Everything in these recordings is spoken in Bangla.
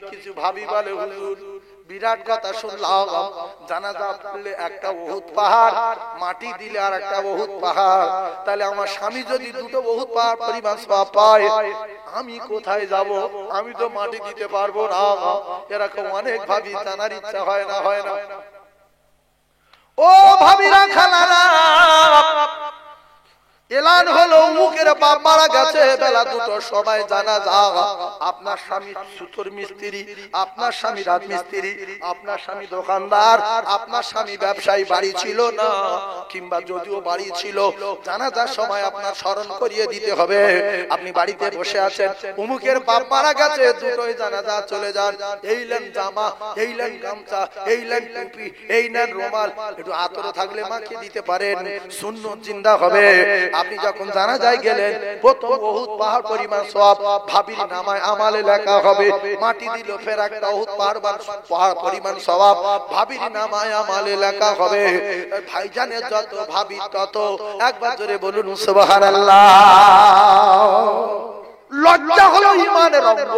কিছু ভাবি বলে হুজুর বিরাট কথা শুনলাম, জানাজা পড়লে একটা উহুদ পাহাড়, মাটি দিলে আর একটা উহুদ পাহাড়, তাহলে আমার স্বামী যদি দুটো উহুদ পাহাড় পরিমাণ সওয়াব পায়, আমি কোথায় যাব? আমি তো মাটি দিতে পারবো না। এরকম অনেক ভাবি, জানার ইচ্ছা হয় না? হয় না? ও ভাবিরা, খালারা, এলান হলো মুখের বাপ মারা গেছে, বেলা দুটো সবাই জানাজা। আপনার স্বামী সুতোর মিস্ত্রি, আপনার স্বামী রাজমিস্ত্রি, আপনার স্বামী দোকানদার, আপনার স্বামী ব্যবসায়ী, বাড়ি ছিল না, কিংবা যদিও বাড়ি ছিল, জানাজার সময় আপনার স্মরণ করিয়ে দিতে হবে। আপনি বাড়িতে বসে আছেন, মুখের বাপ মারা গেছে, দুটোই জানাজা, চলে যান। এই নেন জামা, এই নেন গামছা, এই নেন টুপি, এই নেন রুমাল, একটু আতর থাকলে মাখিয়ে দিতে পারেন, সুন্নত জিন্দা হবে। আপনি যখন জানাজায় গেলেন, প্রথম উহুদ পাহাড় পরিমাণ সওয়াব ভাবির নামায় আমালে লেখা হবে। মাটি দিল, ফের একটা উহুদ পাহাড় পরিমাণ সওয়াব ভাবির নামায় আমালে লেখা হবে। ভাইজানের যত ভাবি তত। একবার জোরে বলুন সুবহানাল্লাহ। লজ্জা হলো ঈমানের অঙ্গ।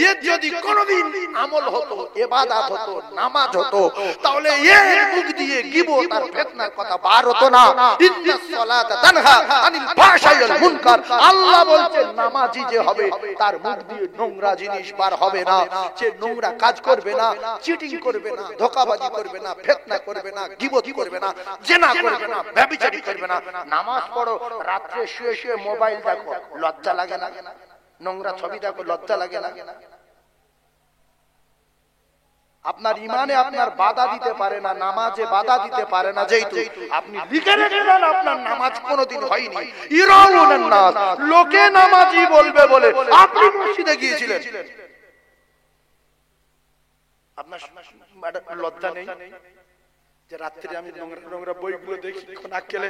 এর যদি কোনদিন আমল হতো, ইবাদত হতো, নামাজ হতো, তাহলে এর মুখ দিয়ে গীবত আর ফিতনার কথা বার হতো না। ইন্নাস সালাতা তানহা আনিল ফাহশাই ওয়াল মুনকার। আল্লাহ বলছেন নামাজি যে হবে তার মুখ দিয়ে নোংরা জিনিস বার হবে না। সে নোংরা কাজ করবে না, চিটিং করবে না, ধোঁকাবাজি করবে না, ফিতনা করবে না, গীবত করবে না, জিনা করবে না, ব্যভিচারী করবে না। নামাজ পড়ো, রাতে শুয়ে শুয়ে মোবাইল দেখো, লজ্জা লাগে না? নোংরা ছবি দেখো, লজ্জা লাগে না? আপনার ইমানে আপনার বাধা দিতে পারে না, নামাজে বাধা দিতে পারে না, যেহেতু আপনি লিখে রেখেছেন আপনার নামাজ কোনোদিন হয়নি। ইরাউনান নাস, লোকে নামাজি বলবে বলে আপনি মসজিদে গিয়েছিলেন। আপনার লজ্জা নেই যে রাত্রে আমি নোংরা নোংরা বইগুলো দেখি খোনা খেলে?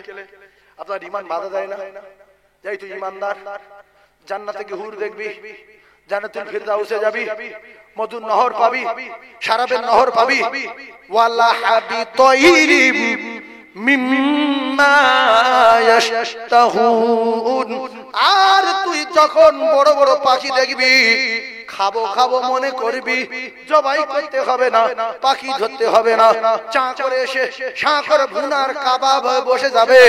আপনার ইমান বাধা দেয় না? যেহেতু ইমানদার, জান্নাতে গিয়ে হুর দেখবি, জান্নাতুল ফিরদাউসে যাবি, মধুর নহর পাবি, শরাবের নহর পাবি। ওয়ালা হাবিতাইরিম মিম্মা ইয়াশতাহুন। আর তুই যখন বড় বড় পাখি দেখবি, খাবো খাবো মনে করবি, জবাই করতে হবে না, পাখি ধরতে হবে না, চা করে এসে শাঁকর ভুনার কাবাব বসে যাবে,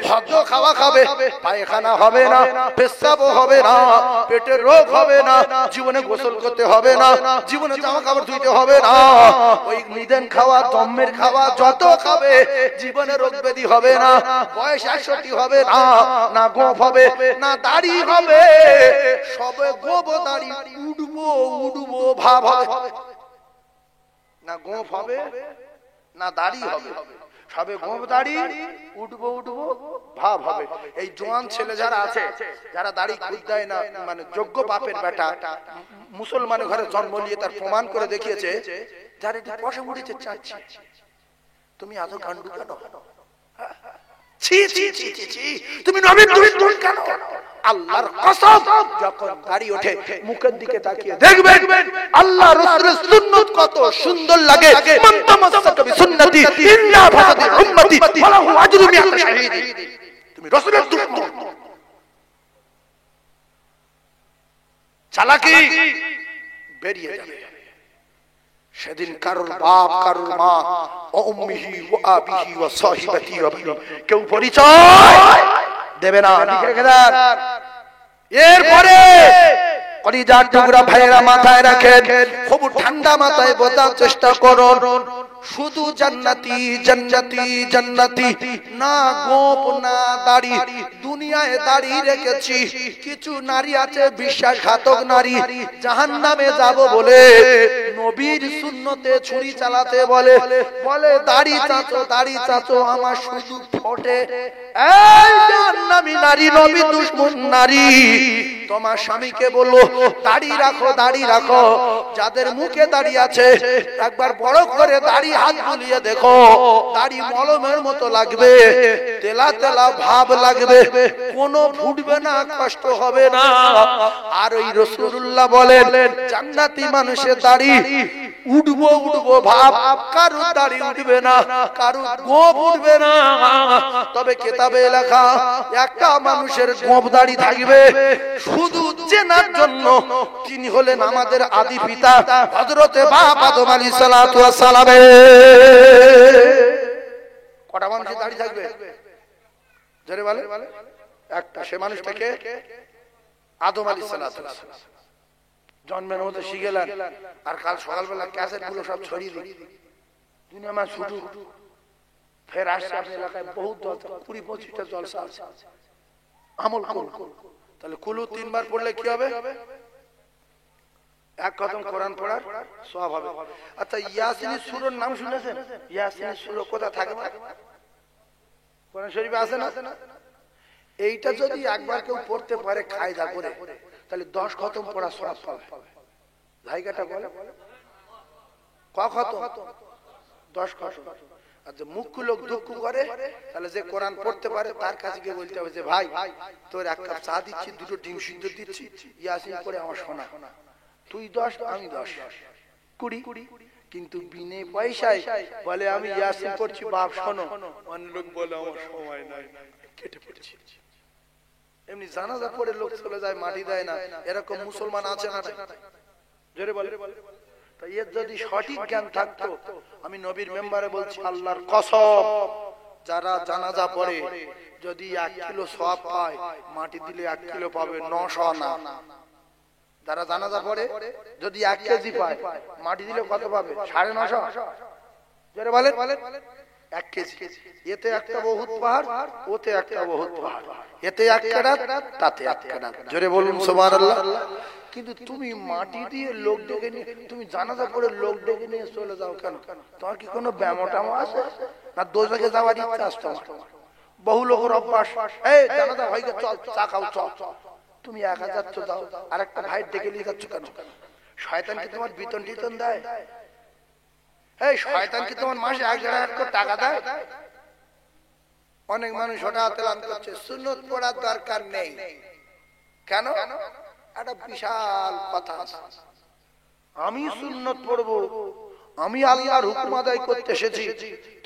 ভদ্র খাওয়া খাবে, পায়খানা হবে না, পেশাবও হবে না, পেটের রোগ হবে না, জীবনে গোসল করতে হবে না, জীবনে জামা কাপড় ধুইতে হবে না। ওই নিদেন খাওয়া, দমের খাওয়া যত খাবে, জীবনে রোগ ব্যাধি হবে না, বয়স 61 হবে না, না গোঁফ হবে, না দাড়ি হবে, সবে গোব দাড়ি, উডবো উডবো ভাব হবে, না গোঁফ হবে না দাড়ি হবে, সবে গোঁফ দাড়ি, উডবো উডবো ভাব হবে। এই জোয়ান ছেলে যারা আছে, যারা দাড়ি খুদ দেয় না, মানে যোগ্য বাপের বেটা, মুসলমানের ঘরে জন্ম নিয়ে তার প্রমাণ করে দেখিয়েছে, যারা একটু পয়সা মুড়িতে চাচ্ছে, তুমি এত কাণ্ডু কেন? ছি ছি ছি ছি, তুমি নবীর দুশ্মন কেন? আল্লাহর কসম, যখন দাড়ি ওঠে মুখের দিকে তাকিয়ে দেখবেন আল্লাহ রাসূলের সুন্নাত কত সুন্দর লাগে। মান তামাসসাকা বিসুন্নতি ইল্লা ফাসাদি উম্মতি ফালাহু আজরু মিআতা শাহীদ। তুমি রাসূলের দুশমন। চালাকি বেরিয়ে যাবে সেদিন। কারোর বাপ, কারোর মা, ও উম্মিহি ওয়া আবিহি ওয়া সাহিবাতি ওয়া বানি, কেউ পরিচয় দেবে না। লিখে রেখে দেন। এরপরে কলিজার টুকরা ভাইয়েরা মাথায় রাখেন, খুব ঠান্ডা মাথায় বোঝার চেষ্টা করুন, শুধু জান্নাতি জান্নাতি জান্নাতি, না গোপ না দাড়ি। দুনিয়ায় দাড়ি রেখেছি, কিছু নারী আছে বিশ্বাসঘাতক নারী, জাহান্নামে যাব বলে নবীর সুন্নতে ছুরি চালাতে বলে, বলে দাড়ি চাচো, দাড়ি চাচো, আমার শুধু ফোটে। এই জাহান্নামী নারী, নবী দুশমন নারী, তোমার স্বামীকে বলো দাড়ি রাখো, দাড়ি রাখো। যাদের মুখে দাড়ি আছে, একবার বড় করে দাড়ি হাত বুলিয়ে দেখো, দাড়ি মলমের মতো লাগবে, তেলা তেলা ভাব লাগবে, কোনো ফুটবে না, কষ্ট হবে না। আর ওই রাসূলুল্লাহ বলেন, জান্নাতি মানুষের দাড়ি উঠবো উঠবো ভাব, কারু দাড়ি উঠবে না, কারু গোপ উঠবে না। তবে কেতাবে লেখা একটা মানুষের গোপ দাড়ি থাকবে শুধু চেনার জন্য, তিনি হলেন আমাদের আদি পিতা হযরতে বাপ আদম আলাইহিস সালাতু ওয়াস সালাম। কটা মানুষের দাড়ি থাকবে জোরে বলে? একটা। সে মানুষটাকে আদম আলাইহিস সালাতু ওয়াস সালাম জন্মের মধ্যে শিখেলেন, আর কাল সকালবেলা ক্যাসেট গুলো সব ছড়িয়ে দিই দুনিয়া মা ছুটু ফের আসছে আপনার এলাকায় বহুত 20-25টা জলসা আছে, আমল করুন। তাহলে কুলু 3 বার পড়লে কি হবে? এক খতম কোরআন পড়ার সওয়াব হবে। আচ্ছা, ইয়াসিনের সূরার নাম শুনেছেন? ইয়াসিনের সূরা কোথা থাকে? কোরআন শরীফে আছে না? এইটা যদি একবার কেউ পড়তে পারে কায়দা করে, তাহলে 10 খতম পড়া সওয়াব পাবে। জায়গাটা বলে ক খতম? 10 খতম। আচ্ছা, মুখ্য লোক দুঃখ করে, তাহলে যে কোরআন পড়তে পারে তার কাছে গিয়ে বলতে হবে যে ভাই তোর এক কাপ চা দিচ্ছি, 2টো ডিম সিদ্ধ দিচ্ছি, ইয়াসিন করে আমার শোনা। তুই 10 আমি 10, 20। কিন্তু বিনে পয়সায় বলে আমি ইয়াসিন পড়ছি, বাপ শোনো। অন্য লোক বলে আমার সময় নাই, কেটে পড়ছি। এমনি জানাজা পড়ে লোক চলে যায়, মাটি দেয় না, এরকম মুসলমান আছে না? জোরে বলে। তাই এর যদি সঠিক জ্ঞান থাকতো, আমি নবীর মেম্বারে বলছি আল্লাহর কসম, যারা জানাজা পড়ে যদি 1 কিলো সওয়াব পায়, মাটি দিলে 1 কিলো পাবে, 900 না। যারা জানাজা পড়ে যদি 1 কেজি পায়, মাটি দিলে কত পাবে? 950। জোরে বলে 1 কেজি। এতে একটা বহুত পাহাড়, ওতে একটা বহুত পাহাড়, এতে 1 কেরাত, তাতে 1 কেরাত। জোরে বলুন সুবহানাল্লাহ। কিন্তু তুমি মাটি দিয়ে লোক ডেকে নিয়ে, তুমি জানাজা পড়ে লোক ডেকে নিয়ে চলে যাও কেন? তোমার কি কোনো ব্যামোটামো আছে না? দোজখে যাওয়ার ইচ্ছা আছে তোমার? বহু লোকের অভ্যাস, এই জানাজা হয়ে গেছে, চল চা খাও, চল। তুমি একা যাচ্ছ, যাও, আর একটা ভাই ডেকে নিয়ে যাচ্ছ কেন? শয়তান কি তোমার বেতন টিতন দেয়? এই শয়তান কি তোমার মাসে 1,500 করে টাকা দেয়? অনেক মানুষ ওটা এলান করছে সুন্নত পড়ার দরকার নেই। কেন? একটা বিশাল কথা আছে। আমি সুন্নত পড়বো, আমি আল্লাহর হুকুম আদায় করতে এসেছি।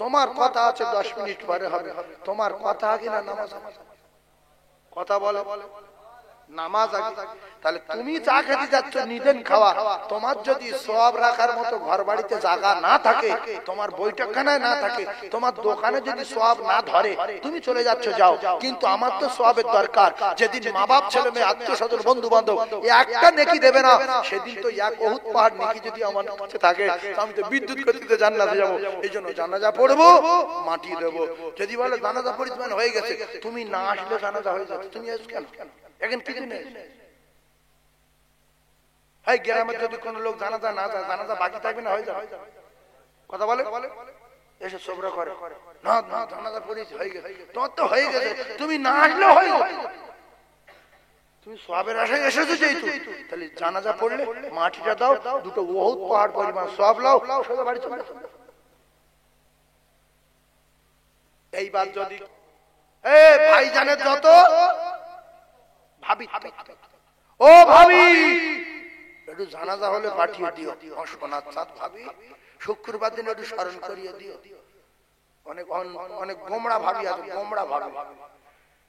তোমার কথা আছে 10 মিনিট পরে হবে, তোমার কথা আগে না নামাজ? কথা বলে নামাজ আগে। তাহলে তুমি চা খেতে যাচ্ছ, নিদেন খাওয়া, তোমার যদি সওয়াব রাখার মতো ঘর বাড়িতে জায়গা না থাকে, তোমার বৈঠকখানায় না থাকে, তোমার দোকানে যদি সওয়াব না ধরে, তুমি চলে যাচ্ছ, যাও। কিন্তু আমার তো সওয়াবের দরকার। যেদিন মা বাপ ছেলে মেয়ে আত্মীয় স্বজন বন্ধু বান্ধব একটা নেকি দেবে না, সেদিন তো 1 উহুদ পাহাড় নেকি যদি আমার কাছে থাকে, আমি তো বিদ্যুৎ গতিতে জান্নাতে যাব। এই জন্য জানাজা পড়বো, মাটি দেবো। যদি বলে জানাজা পরিমাণ হয়ে গেছে, তুমি না আসলে জানাজা হয়ে যাচ্ছে, তুমি আসো কেন? এখন কিছু নেই। এই গ্রামে যদি কোন লোক জানাজা না যায়, জানাজা বাকি থাকবে না, হয়ে যাবে। কথা বলে এসে সবরা করে, না না জানাজা পড়েছে, হয়ে গেছে। তোমার তো হয়ে গেছে, তুমি না আসলে হয়ে যাবে। তুমি সওয়াবের আশায় এসেছো যেহেতু, তাহলে জানাজা পড়লে মাটিটা দাও, 2টো বহুত পাহাড় পরিমাণ সওয়াব লাও, সোজা বাড়ি চলে যাও। এইবার যদি ভাইজানের যত ভাবি, ও ভাবি একটু জানাজা হলে পাঠিয়ে দিও, সোনার চাঁদ ভাবি, শুক্রবার দিন একটু স্মরণ করিয়ে দিও। অনেক অনেক গোমড়া ভাবি আছে, গোমড়া ভাবি।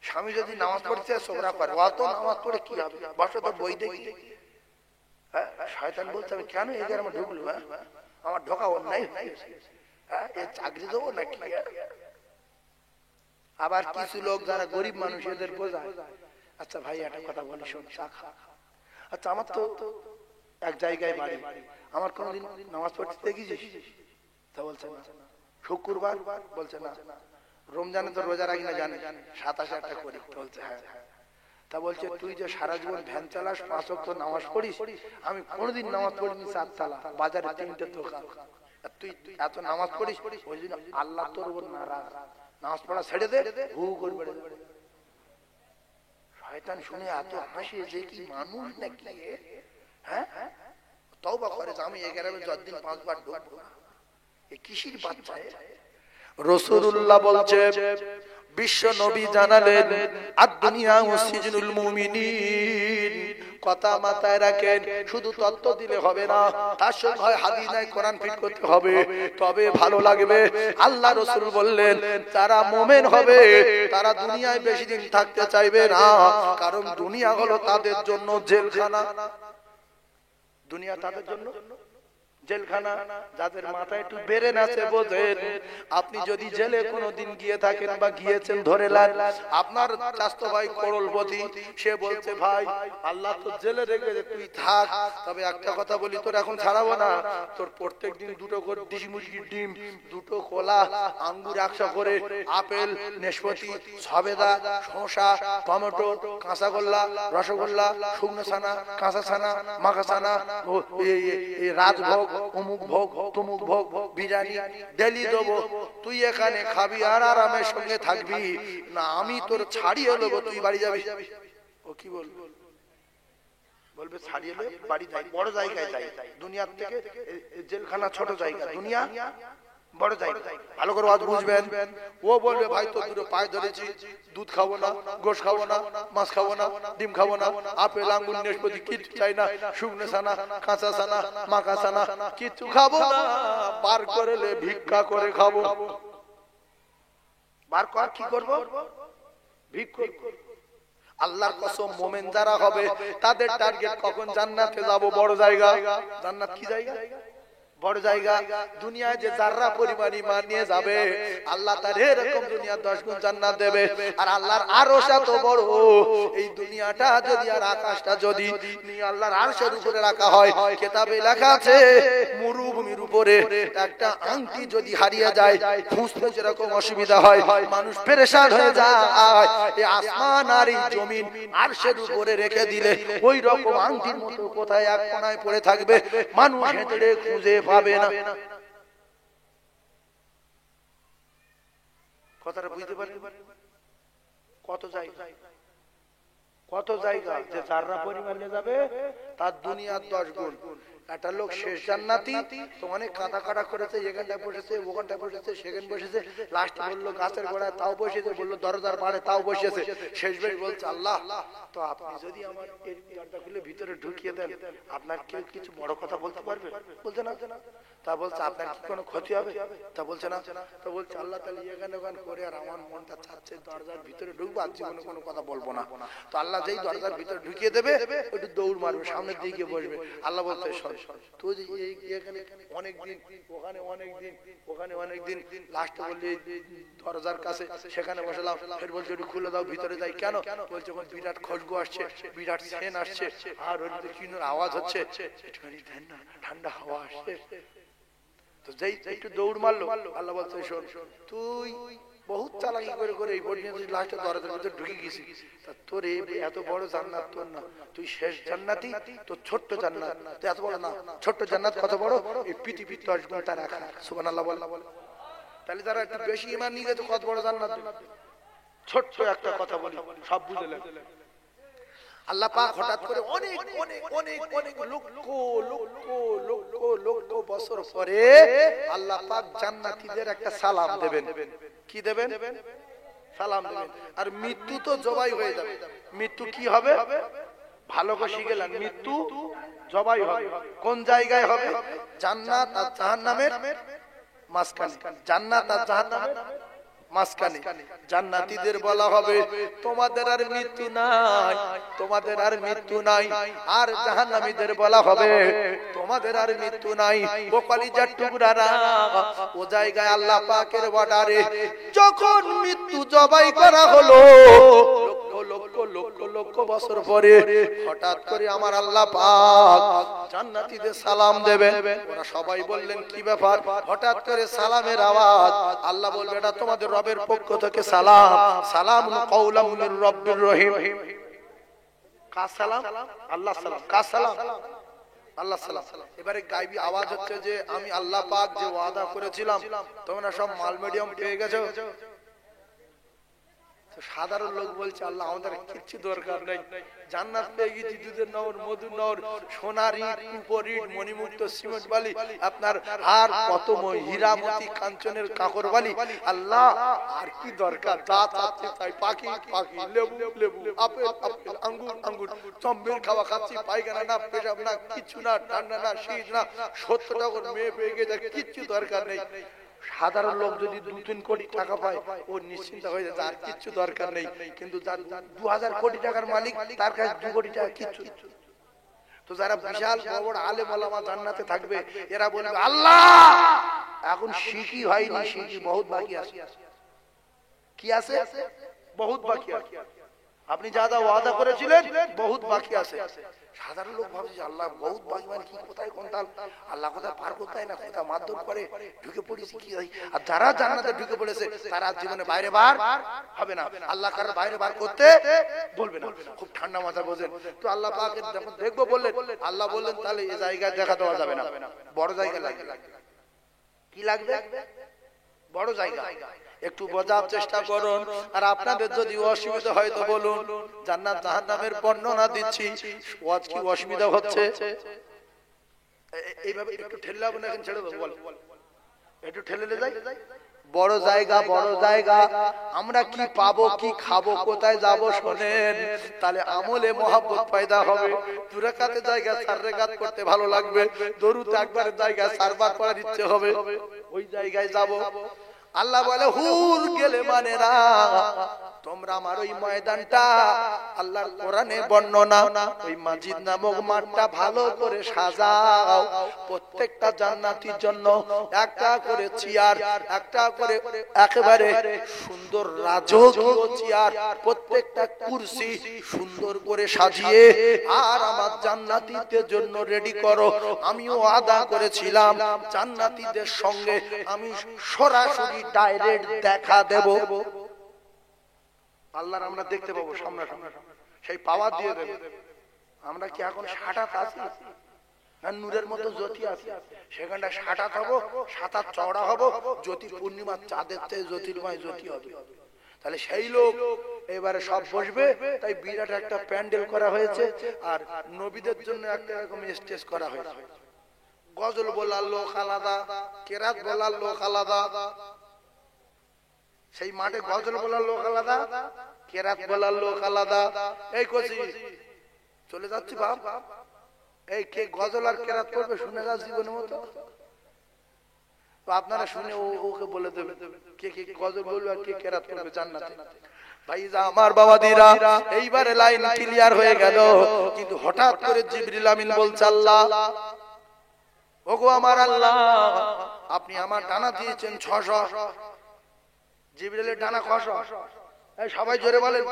স্বামী যদি নামাজ পড়তে সোবরা করে, অত নামাজ পড়ে কি হবে? বসে তো বই দেখি। হ্যাঁ, শয়তান বলতে হবে কেন এই গ্রামে ঢুকলো? আমার ঢোকা অন্যায়, চাকরি দেবো নাকি? আবার কিছু লোক যারা গরিব মানুষ, এদের বোঝায়, আচ্ছা ভাই একটা কথা বলি শোন, চা খা। আচ্ছা আমার তো এক জায়গায় বাড়ি, আমার কোনদিন নামাজ পড়তে দেখেছিস? তা বলছে না। শুক্রবার? বলছে না। রমজানে তো রোজা রাখি না, জানে 27-8টা করি, বলছে হ্যাঁ। তা বলছে তুই যে সারা জীবন ভ্যান চালাস, 5 ওয়াক্ত নামাজ পড়িস, আমি কোনদিন নামাজ পড়িনি, 4 তালা বাজারে 3টে দোকান, তুই এত নামাজ পড়িস, ওই জন্য আল্লাহ তোর উপর নারাজ, নামাজ পড়া ছেড়ে দে, হু করবে। শয়তান শুনে এত হাসি যে কি মানুষ নাকি? হ্যাঁ, তওবা করে যে আমি এই গ্রামে যতদিন 5 বার ঢুকবো না। এ কিসির বাচ্চা? রাসূলুল্লাহ বলছে, বিশ্ব নবী জানালেন আদ-দুনিয়া সিজনুল মুমিনিন, কথা মাথায় রাখেন, শুধু তত্ত্ব দিলে হবে না, তার সঙ্গে হয় হাদিস নাই কোরআন ফিট করতে হবে, তবে ভালো লাগবে। আল্লাহ রাসূল বললেন যারা মুমিন হবে তারা দুনিয়ায় বেশি দিন থাকতে চাইবে না, কারণ দুনিয়া হলো তাদের জন্য জেলখানা। দুনিয়া তাদের জন্য জেলখানা। যাদের মাথায় একটু ব্রেন আছে বোঝেন, আপনি যদি জেলে কোনোদিন গিয়ে থাকেন বা গিয়েছেন ধরে লান, আপনার চাচতো ভাই করোড়পতি, সে বলছে ভাই আল্লাহ তো জেলে রেখে তুই থাক, তবে একটা কথা বলি তোর এখন ছাড়াবো না, তোর প্রত্যেক দিন দুটো করে দেশি মুরগির ডিম, দুটো কলা, আঙ্গুর 100 করে, আপেল, নাশপাতি, সবেদা, শসা, টমেটো, কাঁচাগোল্লা, রসগোল্লা, শুকনো ছানা, কাঁচা ছানা, মাখা ছানা, রাজভোগ, অমুক ভোগ, তমুক ভোগ, বিরিয়ানি ডেলি দেবো, তুই এখানে খাবি আর আরামের সঙ্গে থাকবি না, আমি তোর ছাড়িয়ে নেবো, তুই বাড়ি যাবি। ও কি বলবো, বলবে ছাড়িয়ে নেবে বাড়ি যাই, বড় জায়গায় যাই, দুনিয়ার থেকে জেলখানা ছোট জায়গা, দুনিয়া বড় জায়গা। ভালো করে আজ বুঝবেন। ও বলবে ভাই তো দুটো পায়ে ধরেছি, দুধ খাবো না, গোশ খাবো না, মাছ খাবো না, ডিম খাবো না, আপেল আঙ্গুর নাশপাতি কিচ্ছু চাই না, শুকনো ছানা, কাঁচা ছানা, মাখা ছানা কিচ্ছু খাবো না, বার করলে ভিক্ষা করে খাবো। বার কর কি করবো, ভিক্ষা। আল্লাহর কসম মুমিন যারা হবে তাদের টার্গেট কখন জান্নাতে যাব, বড় জায়গা। জান্নাত কি জায়গা, বড় জায়গা। দুনিয়ায় যে যারা পরিমাণ ঈমান নিয়ে যাবে আল্লাহ তার এরকম দুনিয়া 10 গুণ জান্নাত দেবে। আর আল্লাহর আরশ এত বড়, এই দুনিয়াটা যদি আর আকাশটা যদি নিয়ে আল্লাহর আরশের উপরে রাখা হয়, কিতাবে লেখা আছে মরুভূমির উপরে একটা আংটি যদি হারিয়ে যায়, খুঁজতে যেরকম অসুবিধা হয়, মানুষ পেরেশান হয়ে যায়, এই আসমান আর এই জমিন আরশের উপরে রেখে দিলে ওই রকম আংটির মতো কোথায় এক কোণায় পড়ে থাকবে, মানুষ হেঁটে খুঁজে পাবে না। কথাটা বুঝতে পারেন? কত জায়গা, কত জায়গা যে যারা পরিমাণে যাবে তার দুনিয়ার 10 গুণ। একটা লোক শেষ জান্নাতি, তো অনেক কাটা কাটা করেছে, এখানটায় বসেছে, ওখানটায় বসেছে, সেখানে বসেছে, লাস্ট বললো গাছের গোড়ায় তাও বসেছে, বললো দরজার পাড়ে তাও বসেছে, শেষ বেশ বলছে আল্লাহ তো আপনি যদি আমার এই দরজা খুলে ভিতরে ঢুকিয়ে দেন, আপনার কেউ কিছু বড় কথা বলতে পারবে? বলছে না। তা বলছে আপনার কি কোনো ক্ষতি হবে? তা বলছে না। তো বলছে আল্লাহ তাহলে এখানে ওখানে করে আর আমার মনটা চাচ্ছে দরজার ভিতরে ঢুকবো, আর জীবনে কোনো কথা বলবো না। তো আল্লাহ যেই দরজার ভিতরে ঢুকিয়ে দেবে একটু দৌড় মারবে, সামনের দিকে বসবে। আল্লাহ বলতে তুই এখানে অনেকদিন, ওখানে অনেকদিন, ওখানে অনেকদিন, লাস্টে বললি দরজার কাছে, সেখানে বসলাম, ফের বলছে একটু খুলে দাও, ভিতরে যাই। কেন? বলছে বিরাট খুশবু আসছে, বিরাট সেন আসছে, আর ওর কিনোর আওয়াজ হচ্ছে, একটুখানি দেন না, ঠান্ডা হাওয়া আসছে। তো যেই একটু দৌড় মারলো, আল্লাহ বলছে শোন তুই বহুত চালাকি করে করে এই পর্যন্ত লাস্টে দরজার ভিতরে ঢুকে গেছিস, তোর এত বড় জান্নাত তোর না, তুই শেষ জান্নাতি, তোর ছোট্ট জান্নাত তো এত বড় না। ছোট্ট জান্নাত কত বড়, এই পৃথিবীর 10 গুণ তার রাখা। সুবহানাল্লাহ বলে। তাহলে যারা একটু বেশি ঈমান নিয়ে যেত কত বড় জান্নাত। ছোট্ট একটা কথা বলি, সব বুঝলেন। আল্লাহ পাক হঠাৎ করে অনেক অনেক অনেক অনেক লক্ষ লক্ষ লক্ষ লক্ষ বছর পরে আল্লাহ পাক জান্নাতীদের একটা সালাম দেবেন। কি দেবেন? সালাম দেবেন। আর মৃত্যু তো জবাই হয়ে যাবে। মৃত্যু কি হবে? ভালো করে শিখে গেলেন, মৃত্যু জবাই হবে। কোন জায়গায় হবে? জান্নাত আর জাহান্নামের মাঝখানে। জান্নাত আর জাহান্নামের মাঝখানে জান্নাতীদের বলা হবে তোমাদের আর মৃত্যু নাই, তোমাদের আর মৃত্যু নাই। আর জাহান্নামীদের বলা হবে তোমাদের আর মৃত্যু নাই। ও কলিজার টুকরারা, ও জায়গায় আল্লাহ পাকের বর্ডারে যখন মৃত্যু জবাই করা হলো লক্ষ লক্ষ লক্ষ বছর পরে, হঠাৎ করে আমার আল্লাহ পাক জান্নাতীদের সালাম দেবেন। ওরা সবাই বললেন কি ব্যাপার? হঠাৎ করে সালামের আওয়াজ। আল্লাহ বলবে এটা তোমাদের রবের পক্ষ থেকে সালাম, সালামুন কাওলাম মির রব্বির রহিম। কার সালাম? আল্লাহ সালাম। কার সালাম? আল্লাহ সালাম। এবারে গায়বী আওয়াজ হচ্ছে যে আমি আল্লাহ পাক যে ওয়াদা করেছিলাম তোমরা সব মাল মিডিয়াম পেয়ে গেছো। সাধারণ লোক বলছে আল্লাহ আমাদের কিচ্ছু দরকার নেই, জান্নাত পেয়ে গেছি, দুধের নহর, মধুর নহর, সোনার ইট, রূপোর ইট, মণিমুক্ত সিমেন্ট বালি, আপনার আর কত হীরা মতি কাঞ্চনের কাকর বালি, আল্লাহ আর কি দরকার, যা চাচ্ছি তাই, পাখি পাখি, লেবু লেবু, আপেল আপেল, আঙ্গুর আঙ্গুর, চম্বের খাওয়া খাচ্ছি, পায়খানা না, পেশাব না, কিছু না, ঠান্ডা না, শীত না, 70 টাকার মেয়ে পেয়ে গেছে, কিচ্ছু দরকার নেই। সাধারণ লোক যদি 2-3 কোটি টাকা পায় ও নিশ্চিন্ত হয়ে যায়, আর কিচ্ছু দরকার নেই। কিন্তু যার 2000 কোটি টাকার মালিক, তার কাছে 2 কোটি টাকা কিচ্ছু। তো যারা বিশাল বড় আলেম ওলামা জান্নাতে থাকবে, এরা বলবে আল্লাহ এখন শিখি হয়নি, শিখি বহুত বাকি আছে। কি আছে? বহুত বাকি আছে। আপনি যা যা ওয়াদা করেছিলেন বহুত বাকি আছে। সাধারণ লোক ভাবছে আল্লাহ বহুত বাকি মানে কি, কোথায় কোনতাল, আল্লাহ কোথায় পার কোথায় না, কোথায় মারধর করে ঢুকে পড়েছি কি হয়। আর যারা জান্নাতে ঢুকে পড়েছে তারা জীবনে বাইরে বার হবে না, আল্লাহ কারো বাইরে বার করতে বলবে না। খুব ঠান্ডা মাথা বোঝেন তো। আল্লাহ পাক যখন দেখবো বললেন, আল্লাহ বললেন তাহলে এই জায়গায় দেখা দেওয়া যাবে না, বড় জায়গা লাগবে। কি লাগবে? বড় জায়গা। একটু বোঝার চেষ্টা করুন। আর আপনাদের যদি অসুবিধা হয় তো বলুন, জান্নাত জাহান্নামের বর্ণনা দিচ্ছি, ওয়াজ কি অসুবিধা হচ্ছে? এইভাবে একটু ঠেললে হবে না, এখন ছেড়ে দেবো, বল একটু ঠেলে যাই। বড় জায়গা, বড় জায়গা। আমরা কি পাবো, কি খাবো, কোথায় যাবো শোনেন, তাহলে আমলে মহব্বত পয়দা হবে। 2 রাকাতের জায়গা 4 রাকাত করতে ভালো লাগবে, দরুদ একবারের জায়গা 4 বার পড়ার ইচ্ছে হবে, ওই জায়গায় যাবো। আল্লাহ বলে হুর গেলে মানেরা, তোমরা আমার ওই ময়দানটা আল্লাহর কোরআনে বর্ণনা, ওই মাজিদ নামক মাঠটা ভালো করে সাজাও। প্রত্যেকটা জান্নাতীর জন্য একটা করে চেয়ার, একটা করে একেবারে সুন্দর রাজকীয় চেয়ার, প্রত্যেকটা কুরসি সুন্দর করে সাজিয়ে আর আমার জান্নাতীদের জন্য রেডি করো। আমিও ওয়াদা করেছিলাম জান্নাতীদের সঙ্গে আমি সরাসরি ডাইরেক্ট দেখা দেব। আল্লাহর আমরা দেখতে পাবো সামনাসামনি, সেই পাওয়ার দিয়ে দেব। আমরা কি এখন সাটাত আছি না নূরের মতো জ্যোতি আছে? সেখানটা সাটাত হবো, 7 হাত চওড়া হবো, জ্যোতি পূর্ণিমার চাঁদের থেকে জ্যোতির্ময় জ্যোতি হবে। তাহলে সেই লোক এবারে সব বসবে, তাই বিরাট একটা প্যান্ডেল করা হয়েছে। আর নবীদের জন্য একটা এরকম স্টেজ করা হয়েছে। গজল বলার লোক আলাদা, কেরাত বলার লোক আলাদা, সেই মাঠে গজল বলার লোক আলাদা, কেরাত বলার লোক আলাদা। এই কচি চলে যাচ্ছি বাপ, এই কে গজল আর কেরাত করবে শুনে যাচ্ছি জীবনের মতো। তো আপনারা শুনে ওকে বলে দেবে কে কে গজল বলবে আর কে কেরাত করবে জান্নাতে। ভাইজা আমার বাবাদিরা, এইবারে লাইন ক্লিয়ার হয়ে গেল। কিন্তু হঠাৎ করে জিবরিল আমিন বলছে আল্লাহ, ওগো আমার আল্লাহ, আপনি আমার ডানা দিয়েছেন 600। জিবরিলের ডানা কয়শো? এই সবাই জোরে বলেন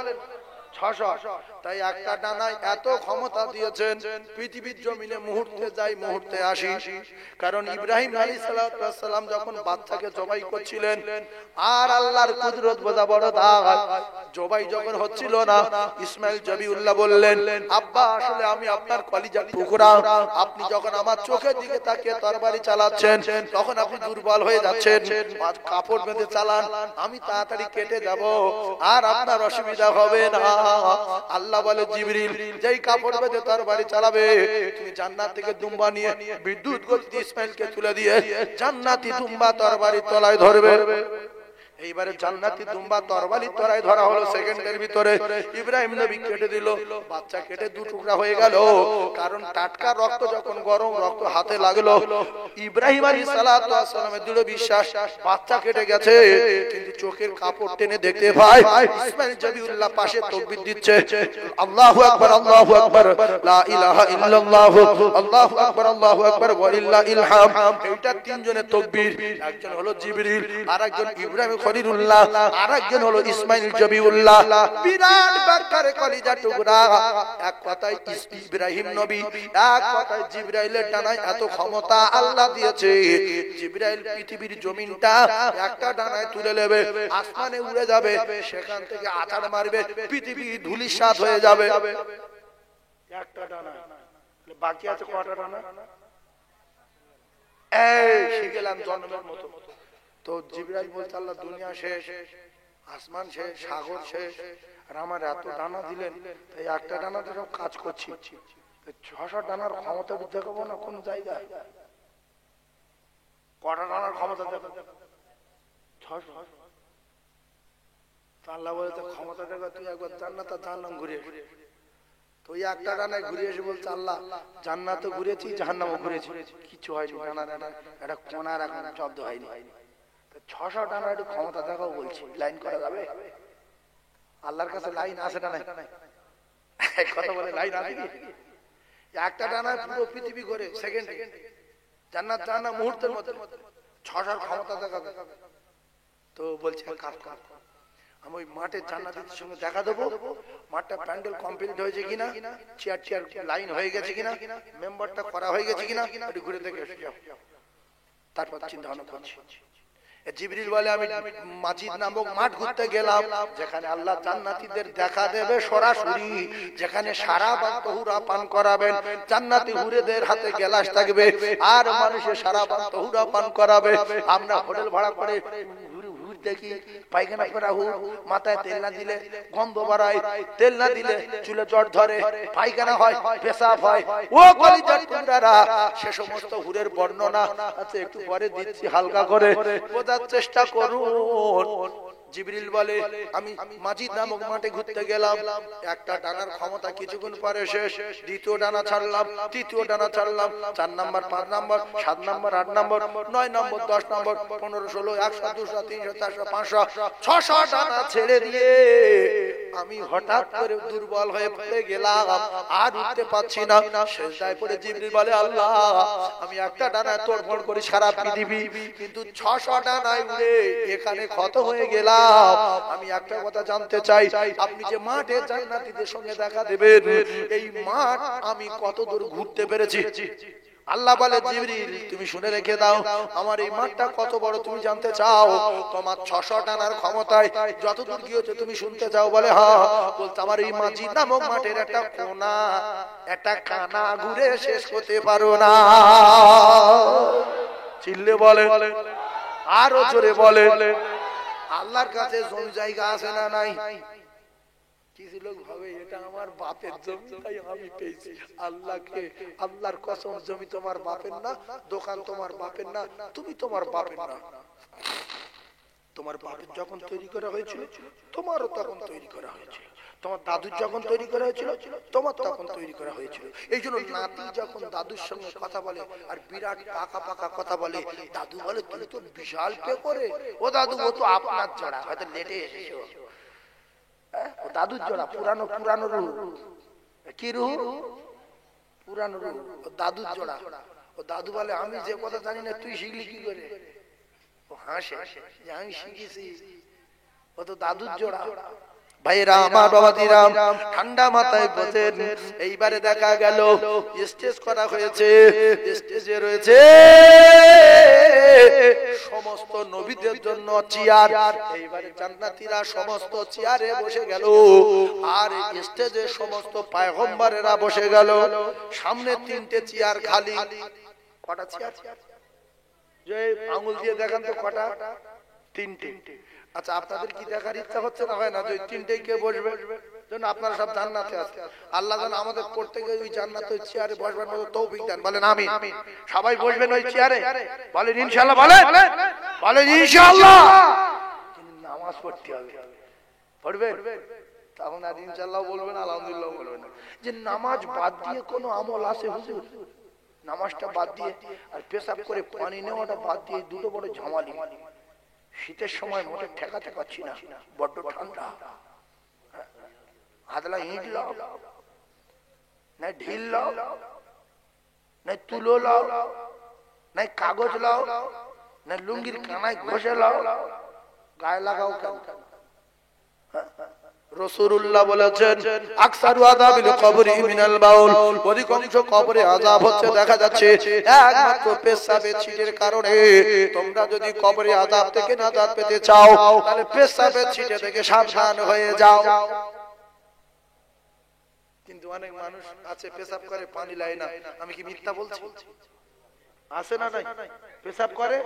600। তাই একটা ডানায় এত ক্ষমতা দিয়েছেন, পৃথিবীর জমিনে মুহূর্তে যাই মুহূর্তে আসি। কারণ ইব্রাহিম আলাইহিস সালাম যখন বাচ্চাকে জবাই করছিলেন, আর আল্লাহর কুদরত বোঝা বড় দাগ, জবাই যখন হচ্ছিল না, ইসমাইল জবিউল্লাহ বললেন, আব্বা আসলে আমি আপনার কলিজার টুকরা, আপনি যখন আমার চোখের দিকে তাকিয়ে তরবারি চালাচ্ছেন তখন আপনি দুর্বল হয়ে যাচ্ছেন, কাপড় বেঁধে চালান, আমি তাড়াতাড়ি কেটে যাব, আর আপনার অসুবিধা হবে না। আল্লাহ বলে জিবরিল, যেই কাপড় বেঁধে তরবারি চালাবে, তুমি জান্নাত থেকে দুম্বা নিয়ে বিদ্যুৎ গতিতে ইসমাইলকে তুলে দিয়ে জান্নাতি দুম্বা তরবারি তলায় ধরবে। এইবারে জান্নাতি দুম্বা তরবারি তলায় ধরা হলো, সেকেন্ডের ভিতরে ইব্রাহিম নবী কেটে দিল, বাচ্চা কেটে 2 টুকরা হয়ে গেল। কারণ টাটকা রক্ত যখন গরম রক্ত হাতে লাগলো, ইব্রাহিম আলাইহিস সালাতু ওয়াস সালামের দৃঢ় বিশ্বাস বাচ্চা কেটে গেছে। কিন্তু চোখের কাপড় টেনে দেখতে পায় ইসমাইল জবিউল্লাহ পাশে তাকবীর দিচ্ছে, আল্লাহু আকবার, আল্লাহু আকবার, লা ইলাহা ইল্লাল্লাহ, আল্লাহু আকবার, আল্লাহু আকবার, ওয়ালিল্লাহিল হামদ। এইটা 3 জনের তাকবীর। একজন হলো জিবরিল, আরেকজন ইব্রাহিম খলিলুল্লাহ, আরেকজন হলো ইসমাইল জবিউল্লাহ। বিরাট বাক্কারে কলিজা টুকরা। এক কথায় ইব্রাহিম নবী, এক কথায় জিবরাইলের ডানায় এত ক্ষমতা আল্লাহ দিয়েছে, জিবরাইল পৃথিবীর জমিনটা একটা ডানায় তুলে নেবে, আসমানে উড়ে যাবে, সেখান থেকে আছাড় মারবে, পৃথিবী ধূলিসাৎ হয়ে যাবে। একটা ডানা। বাকি আছে কয়টা ডানা? এই শিখেলাম জন্মের মতো। তো জিবরাইল বলছে আল্লাহ দুনিয়া শেষ, আসমান শেষ, সাগর শেষ, আর আমার এত ডানা দিলেন, তাই একটা ডানাতে সব কাজ করছি। 600 ডানার ক্ষমতা দেখাবো না কোন জায়গায়? কটা ডানার ক্ষমতা দেখাবো? 600। আল্লাহ বলে তো ক্ষমতা দেখা, তুই একবার জান্নাত আর জাহান্নাম ঘুরে তো ওই একটা ডানায় ঘুরে এসে বলছে আল্লাহ জান্নাতও ঘুরেছি জাহান্নামও ঘুরেছি, কিছু হয়নি, ডানা ডানা একটা কোনার এখন শব্দ হয়নি। 600 ডানা একটু ক্ষমতা দেখাও বলছি, লাইন করা যাবে? আল্লাহর কাছে লাইন আছে না নাই? কথা বলে লাইন আছে কি? একটা ডানা পুরো পৃথিবী ঘুরে সেকেন্ডে, জান্নাত জাহান্নাম মুহূর্তের মধ্যে। 600 ক্ষমতা দেখাবে। তো বলছে আমি ওই মাঠে জান্নাতীদের সঙ্গে দেখা দেবো, মাঠটা প্যান্ডেল কমপ্লিট হয়েছে কিনা, চেয়ার চেয়ার লাইন হয়ে গেছে কিনা, মেম্বারটা করা হয়ে গেছে কিনা, একটু ঘুরে দেখে এসে যাও। তারপর চিন্তা ভাবনা করছি। জিবরিল বলে আমি মাজিদ নামক মাঠ ঘুরতে গেলাম, যেখানে আল্লাহ জান্নাতীদের দেখা দেবে সরাসরি, যেখানে সারাবান তহুরা পান করাবেন, জান্নাতি হুরেদের হাতে গ্লাস থাকবে আর মানুষের সারাবান তহুরা পান করাবে। আমরা হোটেল ভাড়া করে দেখি পায়খানা করা হুর, মাথায় তেল না দিলে গন্ধ বাড়ায়, তেল না দিলে চুলে জ্বর ধরে, পায়খানা হয়, পেশাব হয়। ও কলিজার টুকরারা, সে সমস্ত হুরের বর্ণনা আছে, একটু পরে দিচ্ছি হালকা করে, বোঝার চেষ্টা করুন। জিবরিল বলে আমি মাজিদ নামক মাঠে ঘুরতে গেলাম, একটা ডানার ক্ষমতা কিছুক্ষণ পরে শেষ, দ্বিতীয় ডানা ছাড়লাম, তৃতীয় ডানা ছাড়লাম, 4 নাম্বার, 5 নাম্বার, 7 নাম্বার, 8 নাম্বার, 9 নম্বর, 10 নম্বর, 15, 16, 100, 200, 300, 400, 500, 600 ডানা ছেড়ে দিয়ে আমি হঠাৎ করে দুর্বল হয়ে পড়ে গেলাম, আর উঠতে পারছি না। সেজদায় পড়ে জিবরিল বলে আল্লাহ আমি একটা ডানায় তোড়ফোড় করি সারা পৃথিবী, কিন্তু 600 ডানায় উড়ে এখানে ক্ষত হয়ে গেলাম। আমি একটা কথা জানতে চাই, আপনি যে মাঠে জান্নাতীদের সঙ্গে দেখা দেবেন, এই মাঠ আমি কত দূর ঘুরতে পেরেছি? আল্লাহ বলে জিবরিল তুমি শুনে রেখে দাও, আমার এই মাঠটা কত বড় তুমি জানতে চাও? তোমার 600 ডানার ক্ষমতায় যতদূর গিয়েছে তুমি শুনতে চাও? বলে হ্যাঁ। বলতে আমার এই মাজিদ নামক মাঠের একটা কোনা, একটা কানা ঘুরে শেষ করতে পারো না। চিল্লে বলে, আরো জোরে বলে। আল্লাহর কাছে জমি জায়গা আছে না নাই? কিছু লোক ভাবে এটা আমার বাপের জমি তাই আমি পেয়েছি। আল্লাহকে, আল্লাহর কসম জমি তোমার বাপের না, দোকান তোমার বাপের না, তুমি তোমার বাপের না। তোমার বাপের যখন তৈরি করা হয়েছিল তোমারও তখন তৈরি করা হয়েছিল, তোমার দাদুর যখন তৈরি করা হয়েছিল তোমার তখন তৈরি করা হয়েছিল। এই জন্য নাতি যখন দাদুর সঙ্গে কথা বলে আর বিরাট পাকা পাকা কথা বলে, দাদু বলে তুমি তো বিশাল পে করে। ও দাদু ও তো আপনার জোড়া, হয়তো লেটে এসেছো, ও দাদুর জোড়া, পুরানো পুরানো রুহ। কি রুহ? পুরানো রুহ, ও দাদুর জোড়া। ও দাদু বলে আমি যে কথা জানি না তুই শিখলি কি করে? ও হাসে যে আমি শিখেছি, ও তো দাদুর জোড়া। ভাইরা আমার, বাবাজিরাম, ঠান্ডা মাথায় বসেন। এইবারে দেখা গেল স্টেজ করা হয়েছে, স্টেজে রয়েছে সমস্ত নবীদের জন্য চেয়ার। এইবারে জান্নাতীরা সমস্ত চেয়ারে বসে গেল, আর স্টেজে সমস্ত পয়গম্বরেরা বসে গেল। সামনে 3টে চেয়ার খালি। কটা চেয়ার? যে আঙ্গুল দিয়ে দেখান তো কটা? 3টে। আচ্ছা আপনাদের কি দেখার ইচ্ছা হচ্ছে না? হয় না যে 3টেই কে বসবে? যেন আপনারা সব জান্নাতে আছেন। আল্লাহ যেন আমাদের প্রত্যেকে ওই জান্নাতে ওই চেয়ারে বসবার মতো তৌফিক দেন। বলেন আমিন। সবাই বসবেন ওই চেয়ারে? বলেন ইনশাআল্লাহ। বলেন বলেন ইনশাআল্লাহ। কিন্তু নামাজ পড়তে হবে, পড়বেন? তখন আর ইনশাআল্লাহ বলবেন, আলহামদুলিল্লাহ বলবেন। যে নামাজ বাদ দিয়ে কোনো আমল আছে হুজুর? নামাজটা বাদ দিয়ে আর পেশাব করে পানি নেওয়াটা বাদ দিয়ে দুটো বড় ঝামালি। শীতের সময় মোটে ঠেকাতে পারছি না, বড্ড ঠান্ডা। হাতলা ইট লাও, না ঢিল লাও, না তুলো লাও, না কাগজ লাও, না লুঙ্গির কানায় ঘষে লাও, গায়ে লাগাও কেন? রাসূলুল্লাহ বলেছেন আকসারু আযাবিল কবরি মিনাল বাউল, অধিকাংশ কবরে আযাব হচ্ছে দেখা যাচ্ছে একমাত্র পেশাবের ছিটের কারণে। তোমরা যদি কবরে আযাব থেকে নাজাত পেতে চাও তাহলে পেশাবের ছিটে থেকে সাবধান হয়ে যাও। কিন্তু অনেক মানুষ আছে পেশাব করে পানি লাই না। আমি কি মিথ্যা বলছি? আছে না নাই? পেশাব করে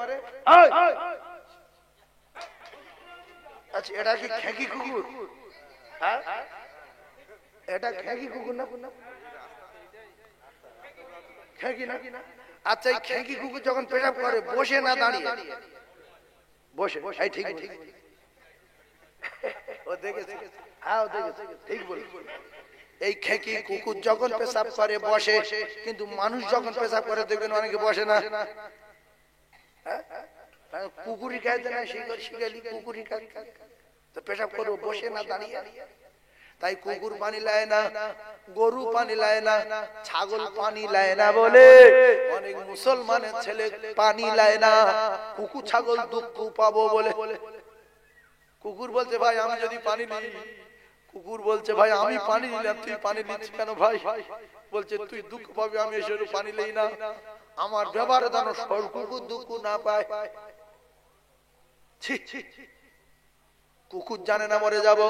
আচ্ছা এটা কি খেকি কুকুর? হ্যাঁ এটা খেকি কুকুর না? খেকি না? আচ্ছা এই খেকি কুকুর যখন পেশাব করে বসে না দাঁড়িয়ে? বসে। এই ঠিক ঠিক ও দেখেছে, হ্যাঁ ও দেখেছে, ঠিক বলি। এই খেকি কুকুর যখন পেশাব করে বসে, কিন্তু মানুষ যখন পেশাব করে দেখবেন অনেকে বসে না। কুকুরি খাইতে না শিখালি কুকুরি খাই তো পেশাব করবো বসে না দাঁড়িয়ে। তাই কুকুর পানি লায় না, গরু পানি লায় না, ছাগল পানি লায় না বলে অনেক মুসলমানের ছেলে পানি লায় না। কুকুর ছাগল দুঃখ পাবো বলে। কুকুর বলছে ভাই আমি যদি পানি নিই, কুকুর বলছে ভাই আমি পানি নিলাম তুই পানি নিচ্ছিস কেন ভাই? বলছে তুই দুঃখ পাবি আমি এসে পানি লই না। আমার ব্যবহারে যেন কুকুর দুঃখ না পায়। কুকুর জানে না মরে যাব,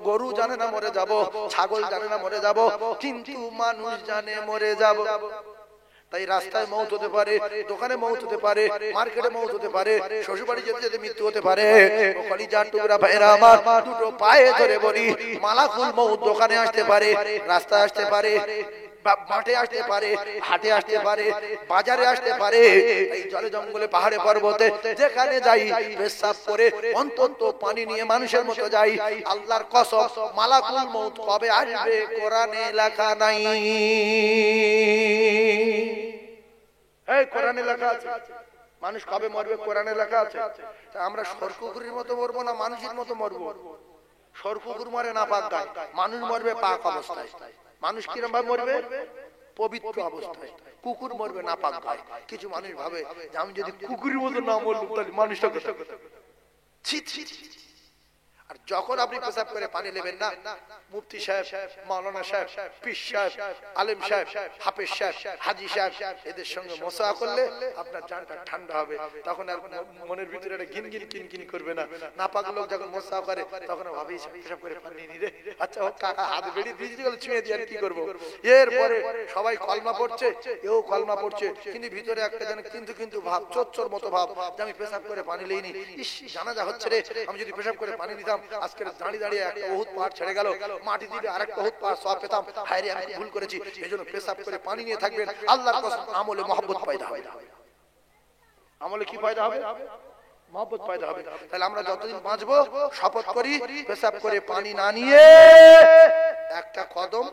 গরু জানে না মরে যাব, ছাগল জানে না মরে যাব, কিন্তু মানুষ জানে মরে যাব। তাই রাস্তায় মৌত হতে পারে, দোকানে মৌত হতে পারে, মার্কেটে মৌত হতে পারে, শ্বশুরবাড়ি যেতে যেতে মৃত্যু হতে পারে। ও কলিজার টুকরা ভাইরা আমার, দুটো পায়ে ধরে বলি মালাকুল মউত দোকানে আসতে পারে, রাস্তায় আসতে পারে, মাঠে আসতে পারে, হাটে আসতে পারে, বাজারে আসতে পারে। এই জলে জঙ্গলে পাহাড়ে পর্বতে যেখানে যাই পেশাব করে অন্তত পানি নিয়ে মানুষের মতো যাই। আল্লাহর কসম মালাকুল মউত কবে আসবে কোরআনে লেখা নাই। এই কোরআনে লেখা আছে মানুষ কবে মরবে, কোরআনে লেখা আছে। তা আমরা সরকুকুরের মতো মরবো না মানুষের মতো মরবো? সরকুকুর মরে না পাক গায়, মানুষ মরবে পাক অবস্থায়। মানুষ কিরম ভাবে মরবে? পবিত্র অবস্থায়। কুকুর মরবে না পাক গায়। কিছু মানুষ ভাবে যে আমি যদি কুকুরের মতো না মরলাম তাহলে মানুষটা কোথায়? ছি ছি। আর যখন আপনি পেশাব করে পানি নেবেন না, মুফতি সাহেব, মাওলানা সাহেব, পীর সাহেব, আলেম সাহেব, হাফেজ সাহেব, হাজী সাহেব এদের সঙ্গে মুসাফা করলে আপনার জানটা ঠান্ডা হবে। তখন আর মনের ভিতরে একটা গিনগিন কিনকিন করবে না। নাপাক লোক যখন মুসাফা করে তখন ভাবি পেশাব করে পানি নি রে, আচ্ছা ও কাকা হাত বেড়ি দিয়ে গেল ছুঁয়ে দিয়ে আর কি করবো। এরপরে সবাই কলমা পড়ছে, এও কলমা পড়ছে, কিন্তু ভিতরে একটা যেন কিন্তু কিন্তু ভাব, চোর মতো ভাব যে আমি পেশাব করে পানি লইনি। ইস জানাজা হচ্ছে রে, আমি যদি পেশাব করে পানি নিতাম আজকে দাঁড়িয়ে দাঁড়িয়ে একটা বহুত পাহাড় ছেড়ে গেল, মাটি দিলে আরেকটা বহুত পাহাড় সব পেতাম। হায় রে আমি ভুল করেছি। এই জন্য পেশাব করে পানি নিয়ে থাকবেন। আল্লাহর কসম আমলে মহব্বত পয়দা হবে। আমলে কি পয়দা হবে? মহব্বত পয়দা হবে। তাহলে আমরা যতদিন বাঁচবো শপথ করি পেশাব করে পানি না নিয়ে একটা কদম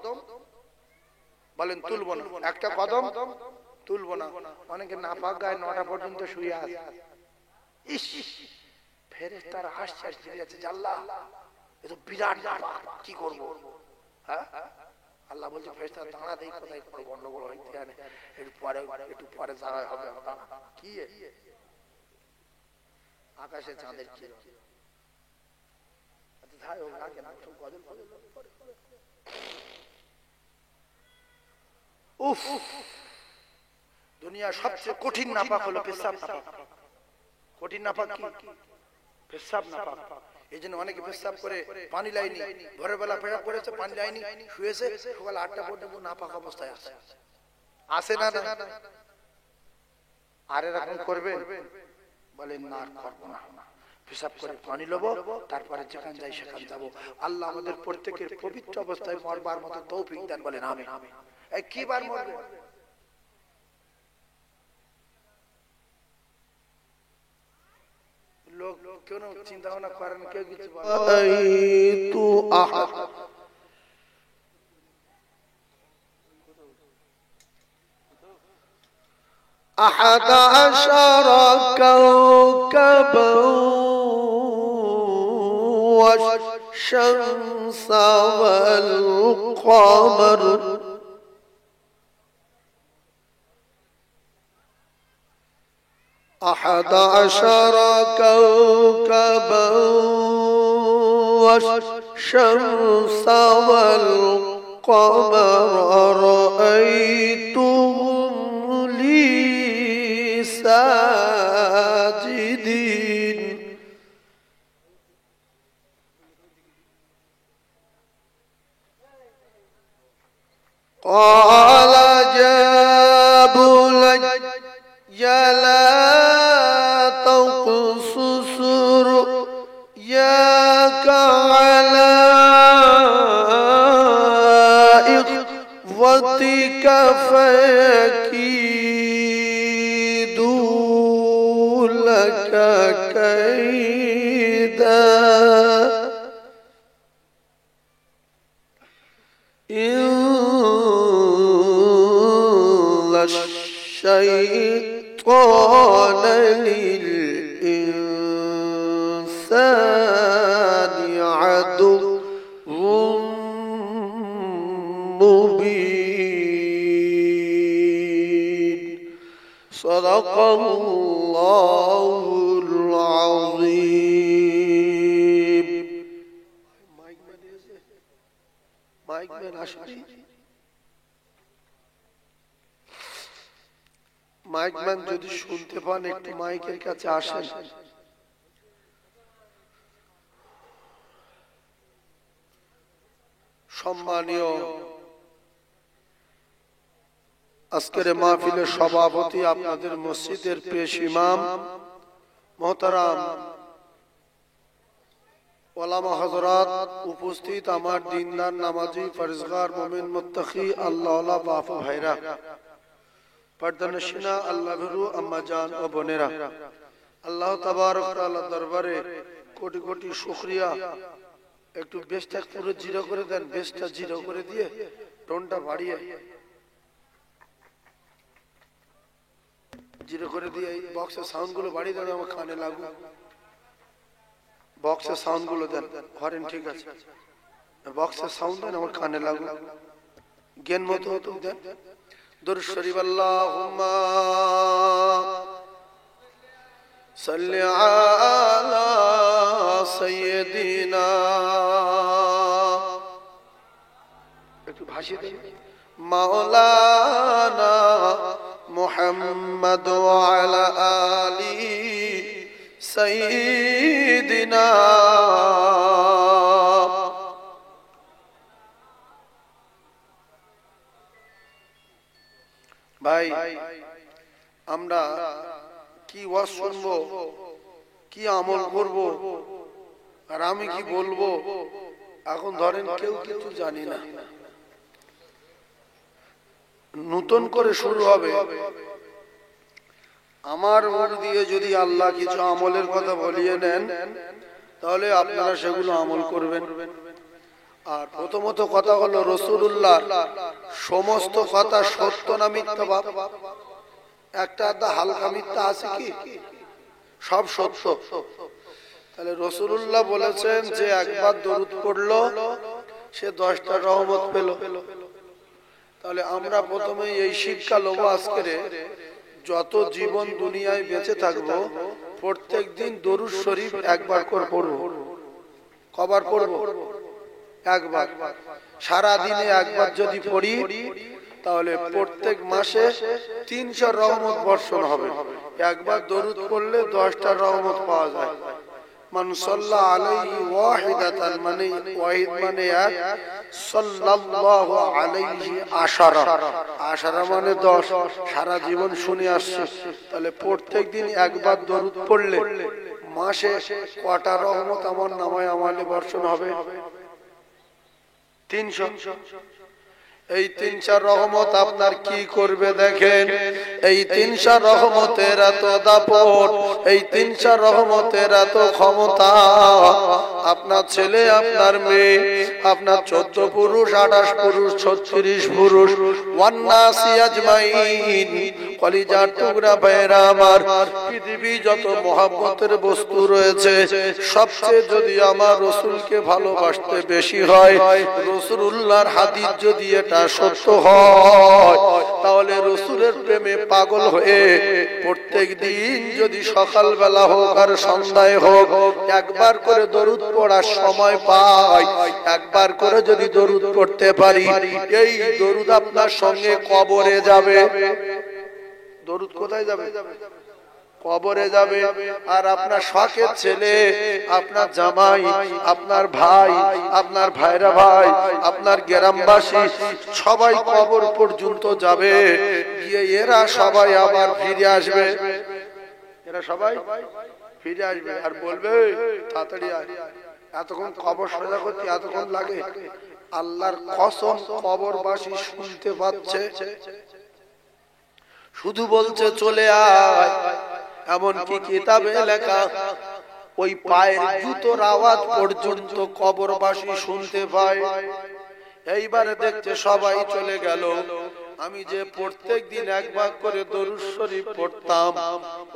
বলেন তুলবো না, একটা কদম তুলবো না। অনেকে নাপাক গায়ে 9টা পর্যন্ত শুয়ে আছে। ইস ফেরেশতারা হাসছে ফিরে যাচ্ছে, আল্লাহ এ তো বিরাট নাপাক, কি করব? হ্যাঁ আল্লাহ বলছে ফেরেশতারা দাঁড়া দেই কোথায় কোনো গন্ডগোল হইতে জানে, একটু পরে যাওয়া হবে। কি আকাশে চাঁদের কি আচ্ছা ধায় হোক না কেন সব গজল ফজল। উফ দুনিয়ার সবচেয়ে কঠিন নাপাক হলো পেশাব নাপাক। কঠিন নাপাক কি? পেশাব নাপাক। এই জন্য অনেকে পেশাব করে পানি লাইনি, ভোরের বেলা পেশাব করেছে পানি লাইনি, শুয়েছে, সকাল 8টা পর্যন্ত নাপাক অবস্থায় আছে। আসে না? আর এরকম করবে? বলেন না আর করবো না। পেশাব করে পানি লবো, তারপরে যেখানে যাই সেখানে যাবো। আল্লাহ আমাদের প্রত্যেকের পবিত্র অবস্থায় মরবার মতো তৌফিক দেন, বলেন আমিন। এই কি বার মরবে? লোক কেন চিন্তা ভাবনা করেন, কেউ কিছু أحد عشر كوكبا والشمس والقمر أحد عشر كوكبا والشمس والقمر رأيتهم لي ساجدين قال جاب لي لا تقصص رؤياك فيكيدوا لك كيدا إن الشيطان للإنسان عدو مبين صدق الله العظيم মাইক ম্যান আসেনি মাইক ম্যান যদি শুনতে পান একটু মাইকের কাছে আসেন সম্মানীয় আজকের মাহফিলের সভাপতি আপনাদের মসজিদের পেশ ইমাম মোহতারাম ওলামা হযরত উপস্থিত আমার দিনদার নামাজি ফরজগার মুমিন মুত্তাকি আল্লাহওয়ালা বাপ ভাইরা পর্দানশিনা আল্লাহ ভীরু আম্মা জান ও বোনেরা আল্লাহ তাবারক তাআলা দরবারে কোটি কোটি শুকরিয়া একটু বেশটা পুরো জিরো করে দেন বেশটা জিরো করে দিয়ে টোনটা বাড়িয়ে জিরো করে দিয়ে এই বক্সের সাউন্ড গুলো বাড়িয়ে দেন আমার কানে লাগুক বক্সের সাউন্ড গুলো দেন হরেন ঠিক আছে বক্সের সাউন্ড দেন আমার কানে লাগুক জ্ঞান মতো হতো দেন দুরূদ শরীফ আল্লাহুম্মা সাল্লি আলা সাইয়্যিদিনা একটু ভাষিয়ে দেন মাওলানা মুহাম্মদ ওয়া আলা আলি সাইয়্যিদিনা ভাই আমরা কি ওয়াজ শুনবো কি আমল করব আর আমি কি বলবো এখন ধরেন কেউ কিছু জানি না নতুন করে শুরু হবে আমার মুখ দিয়ে যদি আল্লাহ কিছু আমলের কথা বলিয়ে নেন তাহলে আপনারা সেগুলো আমল করবেন আর প্রথমত কথা হলো রাসূলুল্লাহ সমস্ত কথা সত্য না মিথ্যা বাপ একটা আধা হালকা মিথ্যা আছে কি সব সত্য তাহলে রাসূলুল্লাহ বলেছেন যে একবার দরুদ পড়লো সে 10টা রহমত পেল তাহলে আমরা প্রথমে এই শিক্ষা লব আজকে যত জীবন দুনিয়ায় বেঁচে থাকবো প্রত্যেকদিন দরুদ শরীফ একবার করে পড়ব কবার পড়ব একবার সারা দিনে একবার যদি পড়ি তাহলে প্রত্যেক মাসে 300 রহমত বর্ষণ হবে একবার দরুদ পড়লে 10টা রহমত পাওয়া যায় মান সাল্লা আলাইহি ওয়াহিদাতান মানে ওয়াহিদ মানে এক সাল্লাল্লাহু আলাইহি আশারা আশারা মানে 10 সারা জীবন শুনে আসছে তাহলে প্রত্যেকদিন একবার দরুদ পড়লে মাসে কয়টা রহমত আমার নামায় আমলে বর্ষণ হবে 300 এই 300 রহমত আপনার কি করবে দেখেন এই 300 রহমতের এত দাপট এই 300 রহমতের এত ক্ষমতা আপনার ছেলে আপনার মেয়ে আপনার 14 পুরুষ 28 পুরুষ 36 পুরুষ ওয়ান্নাসি আজমাইন কলিজার টুকরা ভাইরা আমার পৃথিবী যত মহব্বতের বস্তু রয়েছে সবচেয়ে যদি আমার রাসূলকে ভালোবাসতে বেশি হয় রাসূলুল্লাহর হাদিস যদি এটা সত্য হয় তাহলে রাসূলের প্রেমে পাগল হয়ে প্রত্যেকদিন যদি সকালবেলা হোক আর সন্ধ্যায় হোক একবার করে দরুদ পড়ার সময় পাই একবার করে যদি দরুদ পড়তে পারি এই দরুদ আপনার সঙ্গে কবরে যাবে দরুদ কোথায় যাবে কবরে যাবে আর আপনার শখের ছেলে আপনার জামাই আপনার ভাই আপনার ভাইরা ভাই আপনার গ্রামবাসী সবাই কবর পর্যন্ত যাবে গিয়ে এরা সবাই আবার ফিরে আসবে এরা সবাই ফিরে আসবে আর বলবে তাড়াতাড়ি আয় এতক্ষণ কবর সোজা করতে এতক্ষণ লাগে আল্লাহর কসম কবরবাসী শুনতে পাচ্ছে, শুধু বলছে চলে আয়। এমন কি কিতাবে লেখা ওই পায়ের জুতোর আওয়াজ পর্যন্ত কবরবাসী শুনতে পায়। এইবারে দেখতে সবাই চলে গেল। আমি যে প্রত্যেক দিন একবার করে দরুদ শরীফ পড়তাম,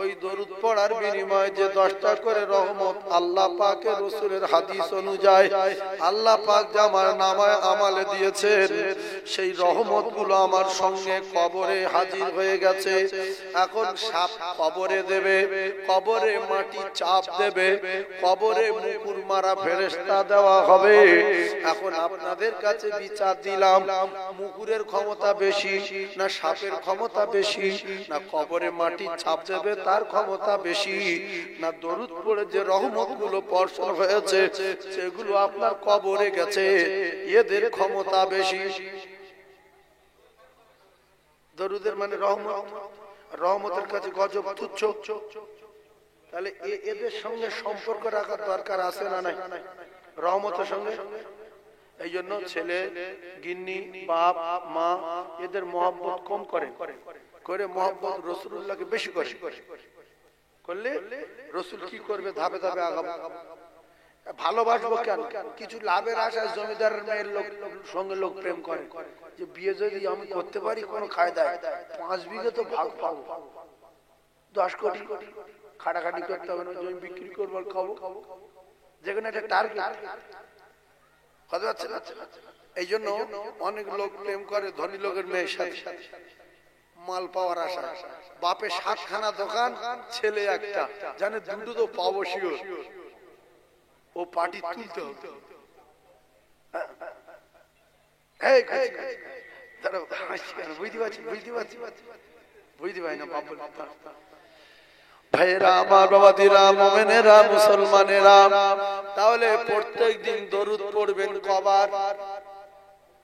ওই দরুদ পড়ার বিনিময়ে যে 10টা করে রহমত আল্লাহ পাকের রাসূলের হাদিস অনুযায়ী আল্লাহ পাক যে আমার নামায় আমালে দিয়েছেন, সেই রহমতগুলো আমার সঙ্গে কবরে হাজির হয়ে গেছে। এখন সাপ কবরে দেবে, কবরে মাটি চাপ দেবে, কবরে মুকুর মারা ফেরেশতা দেওয়া হবে। এখন আপনাদের কাছে বিচার দিলাম, মুকুরের ক্ষমতা বেশি না সাপের ক্ষমতা বেশি, না কবরে মাটি চাপ দেবে তার ক্ষমতা বেশি, না দরুদ পড়ে যে রহমতগুলো বর্ষণ হয়েছে সেগুলো আপনার কবরে গেছে এদের ক্ষমতা বেশি? দরুদের মানে রহমত, রহমতের কাছে গজব তুচ্ছ। তাহলে এদের সঙ্গে সম্পর্ক রাখার দরকার আছে না নাই রহমতের সঙ্গে? এই জন্য ছেলে, গিন্নি, বাপ, মা এদের মহব্বত কম করে মহব্বত রাসূলুল্লাহকে বেশি করে। করলে রাসূল কি করবে? ধাপে ধাপে আগাবে। ভালোবাসবো কেন? কিছু লাভের আশায় জমিদারের মেয়ের সঙ্গে লোক প্রেম করে, যে বিয়ে যদি আমি করতে পারি কোনো কায়দায় 5 বিঘে তো ভাগ পাবো, 10 কোটি খাটাখাটি করতে হবে না, জমি বিক্রি করবো আর খাবো, যেখানে একটা টার্গেট। এই জন্য অনেক লোক প্রেম করে ধনী লোকের মেয়ের সাথে, মাল পাওয়ার আশা। বাপে 7খানা দোকান, ছেলে একটা, জানে দুটো তো পাবো শিওর, ও পার্টি তুলতে হবে। বুঝতে পারি না ভাইয়েরা আমার, বাবাদিরা, মুমিনেরা, মুসলমানেরা, তাহলে প্রত্যেক দিন দরুদ পড়বেন কবার?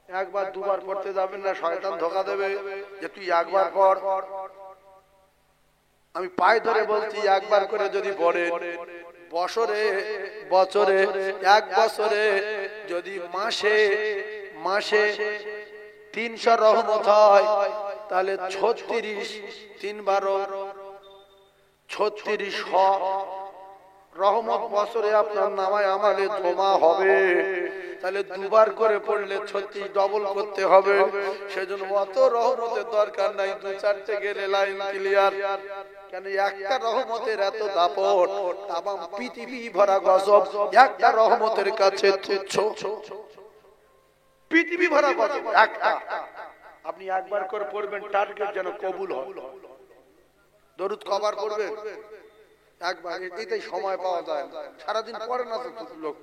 একবার দুবার পড়তে যাবেন না, শয়তান ধোঁকা দেবে যে তুই একবার পড়। আমি পায়ে ধরে বলছি, একবার করে যদি পড়েন, বছরে 1 বছরে যদি মাসে 300 রহমত হয়, তাহলে 36 3 12 36 রহমত বছরে আপনার নামায় আমালে জমা হবে। তাহলে দুবার করে পড়লে 36 ডবল করতে হবে। সেজন্য অত রহমতের দরকার নাই, 2-4টে গেলে লাইন ক্লিয়ার। কেন একটা রহমতের এত দাপট, তামাম পৃথিবী ভরা গজব একটা রহমতের কাছে তুচ্ছ। পৃথিবী ভরা গজব একটা, আপনি একবার করে পড়বেন, টার্গেট যেন কবুল হয়। দরুদ কবার পড়বেন? একবার। এটাই সময় পাওয়া যায়, সারাদিন পড়ে না তো লোক।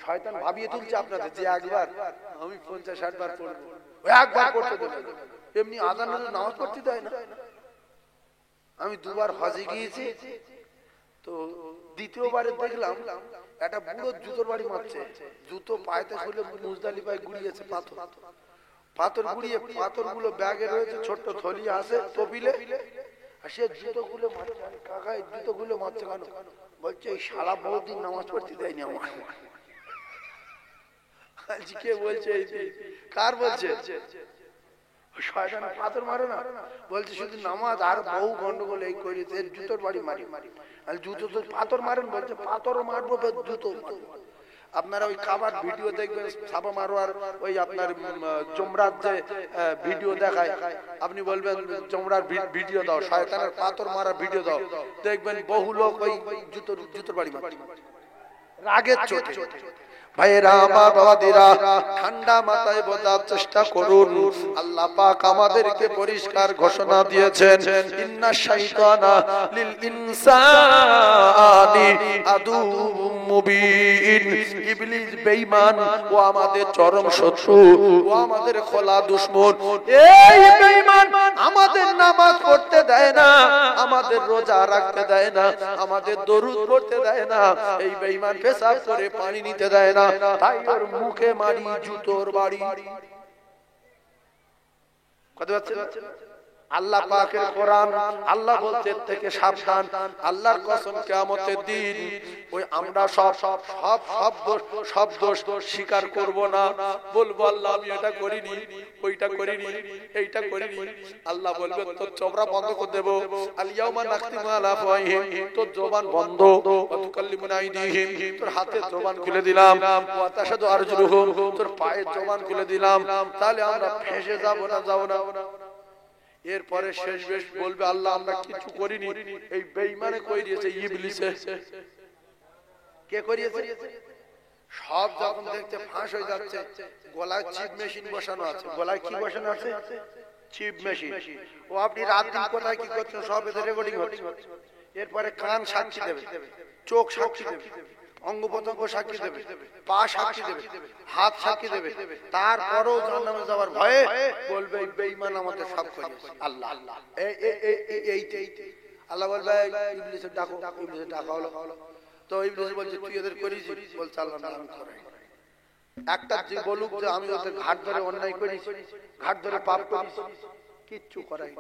শয়তান ভাবিয়ে তুলছে আপনাদের যে একবার আমি 50-60 বার পড়বো, একবার পড়তে দেবে। এমনি আজানের নামাজ পড়তে দেয় না। আমি 2 বার হজে গিয়েছি, তো দ্বিতীয়বারে দেখলাম একটা বুড়ো জুতোর বাড়ি মারছে। জুতো পায়েতে খুলে মুজদালিফায় গুড়িয়েছে পাথর গুড়িয়ে, পাথরগুলো ব্যাগে রয়েছে, ছোট্ট থলি আছে তবিলে, আর সে জুতো গুলো মারছে। কাকা এই জুতো গুলো মারছে কেন? বলছে এই শালা বহুদিন নামাজ পড়তে দেয়নি আমার। কে বলছে? কার বলছে? শয়তান পাথর মারে না, বলছে শুধু নামাজ আর বহু গন্ডগোল এই করেছে, জুতোর বাড়ি মারি। আর জুতো তো পাথর মারেন, বলছে পাথরও মারবো, জুতো মারবো। আপনারা ওই কাবার ভিডিও দেখবেন, সাবা মারোয়ার ওই আপনার জমরার যে ভিডিও দেখায়, আপনি বলবেন জমরার ভিডিও দাও, শয়তানের পাথর মারার ভিডিও দাও, দেখবেন বহু লোক ওই জুতোর বাড়ি মারে রাগের চোটে। ভাইয়েরা আমার, বাবাদিরা, ঠান্ডা মাথায় বোঝার চেষ্টা করুন। আল্লাহ পাক আমাদেরকে পরিষ্কার ঘোষণা দিয়েছেন, ইন্নাশ শাইতানা লিল ইনসানি আদুউম মুবিন। ইবলিস বেঈমান, ও আমাদের চরম শত্রু, ও আমাদের খোলা দুশমন। এই বেঈমান আমাদের নামাজ পড়তে দেয় না, আমাদের রোজা রাখতে দেয় না, আমাদের দরুদ পড়তে দেয় না। এই বেঈমান পেশাব করে পানি নিতে দেয় না, তাই ওর মুখে মারি জুতোর বাড়ি। কথা হচ্ছে? আল্লাহ পাকের কোরআন, আল্লাহ বলতে এর থেকে সাবধান। আল্লাহর কসম কিয়ামতের দিন ওই আমরা সব দোষ স্বীকার করব না, বলবো আল্লাহ আমি এটা করিনি, ওইটা করিনি, এইটা করিনি। আল্লাহ বলবে তোর চোবরা বন্ধ করে দেব। আল ইয়াউমা নাখতিমু আলা আফওয়াহিহিম, তোর জবান বন্ধ। ওয়া তুকাল্লিমুনা আইদিহিম, তোর হাতের জবান খুলে দিলাম। ওয়া তাশহাদু আরজুলুহুম, তোর পায়ের জবান খুলে দিলাম। তাহলে আমরা ফেঁসে যাব না, যাব না। এরপরে শেষ বেশ বলবে আল্লাহ আমরা কিছু করিনি, এই বেঈমানে কই দিয়েছে, ইবলিসে। কে করিয়েছে? সব যখন দেখতে ফাঁস হয়ে যাচ্ছে, গলায় চিপ মেশিন বসানো আছে। গলায় কি বসানো আছে? Chip machine. ও আপনি রাত দিন কোথায় কি করছেন সব এতে রেকর্ডিং হচ্ছে। এরপরে কান সাক্ষী দেবে, চোখ সাক্ষী দেবে, অঙ্গ প্রত্যঙ্গ সাক্ষী দেবে, পা সাক্ষী দেবে, হাত সাক্ষী দেবে। তারপরও জাহান্নামে যাওয়ার ভয়ে বলবে বেঈমান আমাদের সব করিয়েছে। আল্লাহ আল্লাহ বলবে ইবলিসে ডাকো, ইবলিসে ডাকা হলো। তো ইবলিস বলছে তুই এদের করিয়েছিস? বলছে আল্লাহ না আমি করাই। একটা যে বলুক যে আমি ওদের ঘাট ধরে অন্যায় করিস, ঘাট ধরে পাপ করিস, কিচ্ছু করাই।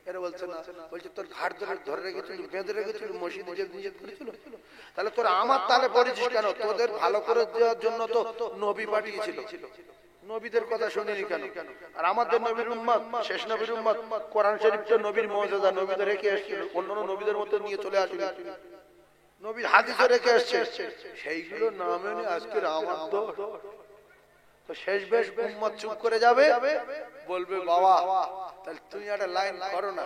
এরা বলছে না, বলছে তোর ঘাট ধরে রেখেছিল, বেঁধে রেখেছিল, মসজিদে যে নিষেধ করেছিল। তাহলে তোর আমার তালে পড়েছিস কেন? তোদের ভালো করে দেওয়ার জন্য তো নবী পাঠিয়েছিল, নবীদের কথা শুনিনি কেন? আর আমাদের নবীর উম্মত, শেষ নবীর উম্মত, কোরআন শরীফ তো নবীর মুজিজা, নবীদের রেখে এসেছিল, অন্যান্য নবীদের মতো নিয়ে চলে আসেনি। নবীর হাদিসে রেখে এসেছে, সেইগুলো না মেনে আজকের আমার তো শেষ বেশ উম্মত চুপ করে যাবে, বলবে বাবা তাহলে তুমি একটা লাইন করো না।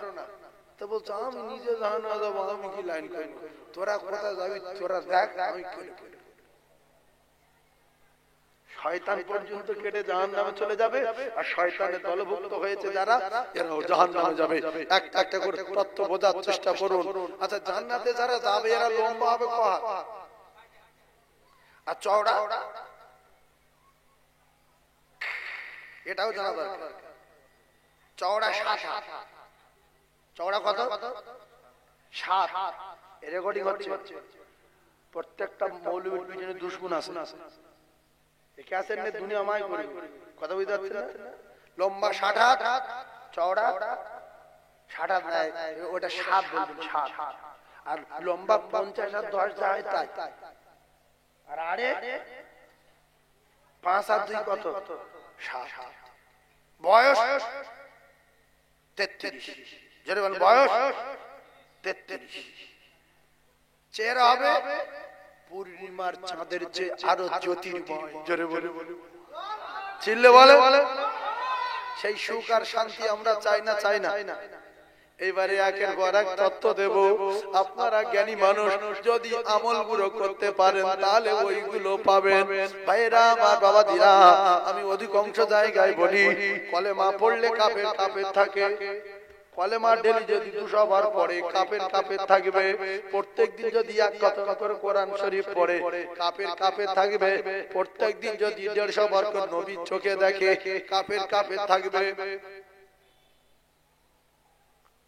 তো বলছো আমি নিজে জানা যাবো, আমি কি লাইন করবো? তোরা কোথায় যাবি তোরা দেখ, আমি শয়তান পর্যন্ত কেটে জাহান্নামে চলে যাবে। আর শয়তানের দলভুক্ত হয়েছে যারা, এরাও জাহান্নামে যাবে। একটা একটা করে তত্ত্ব বোঝার চেষ্টা করুন। আচ্ছা জান্নাতে যারা যাবে এরা লম্বা হবে কত আর চওড়া, এটাও জানা দরকার। চওড়া 7 হাত, চওড়া কত? 7। রেকর্ডিং হচ্ছে। প্রত্যেকটা মৌলবীর পিছনে দুশমন আছে। ক্যাসেট নিয়ে দুনিয়া মাই করে কথা বুঝতে পারছেন না? লম্বা 60 হাত, চওড়া 60 হাত নাই, ওটা 7 বলবেন 7। আর লম্বা 50 হাত 10 যায় তাই। আর আরে 5 হাত 2 কত? 7। বয়স 33। জোরে বলেন বয়স 33। চেহারা হবে পূর্ণিমার চাঁদের চেয়ে আরো জ্যোতির্ময়। জোরে বলে চিল্লে বলে সেই সুখ আর শান্তি আমরা চাই না, চাই না। এইবারে একের পর এক তত্ত্ব দেব। আপনারা জ্ঞানী মানুষ, যদি আমলগুলো করতে পারেন তাহলে ওইগুলো পাবেন। ভাইরা আমার বাবা দিরা, আমি অধিকাংশ জায়গায় বলি কলেমা পড়লে কাফের কাফের থাকে। কলেমা ডেলি যদি 200 বার পড়ে কাফের কাফের থাকবে। প্রত্যেকদিন যদি এক কথা করে কোরআন শরীফ পড়ে কাফের কাফের থাকবে। প্রত্যেকদিন যদি 150 বার করে নবীর চোখে দেখে কাফের কাফের থাকবে।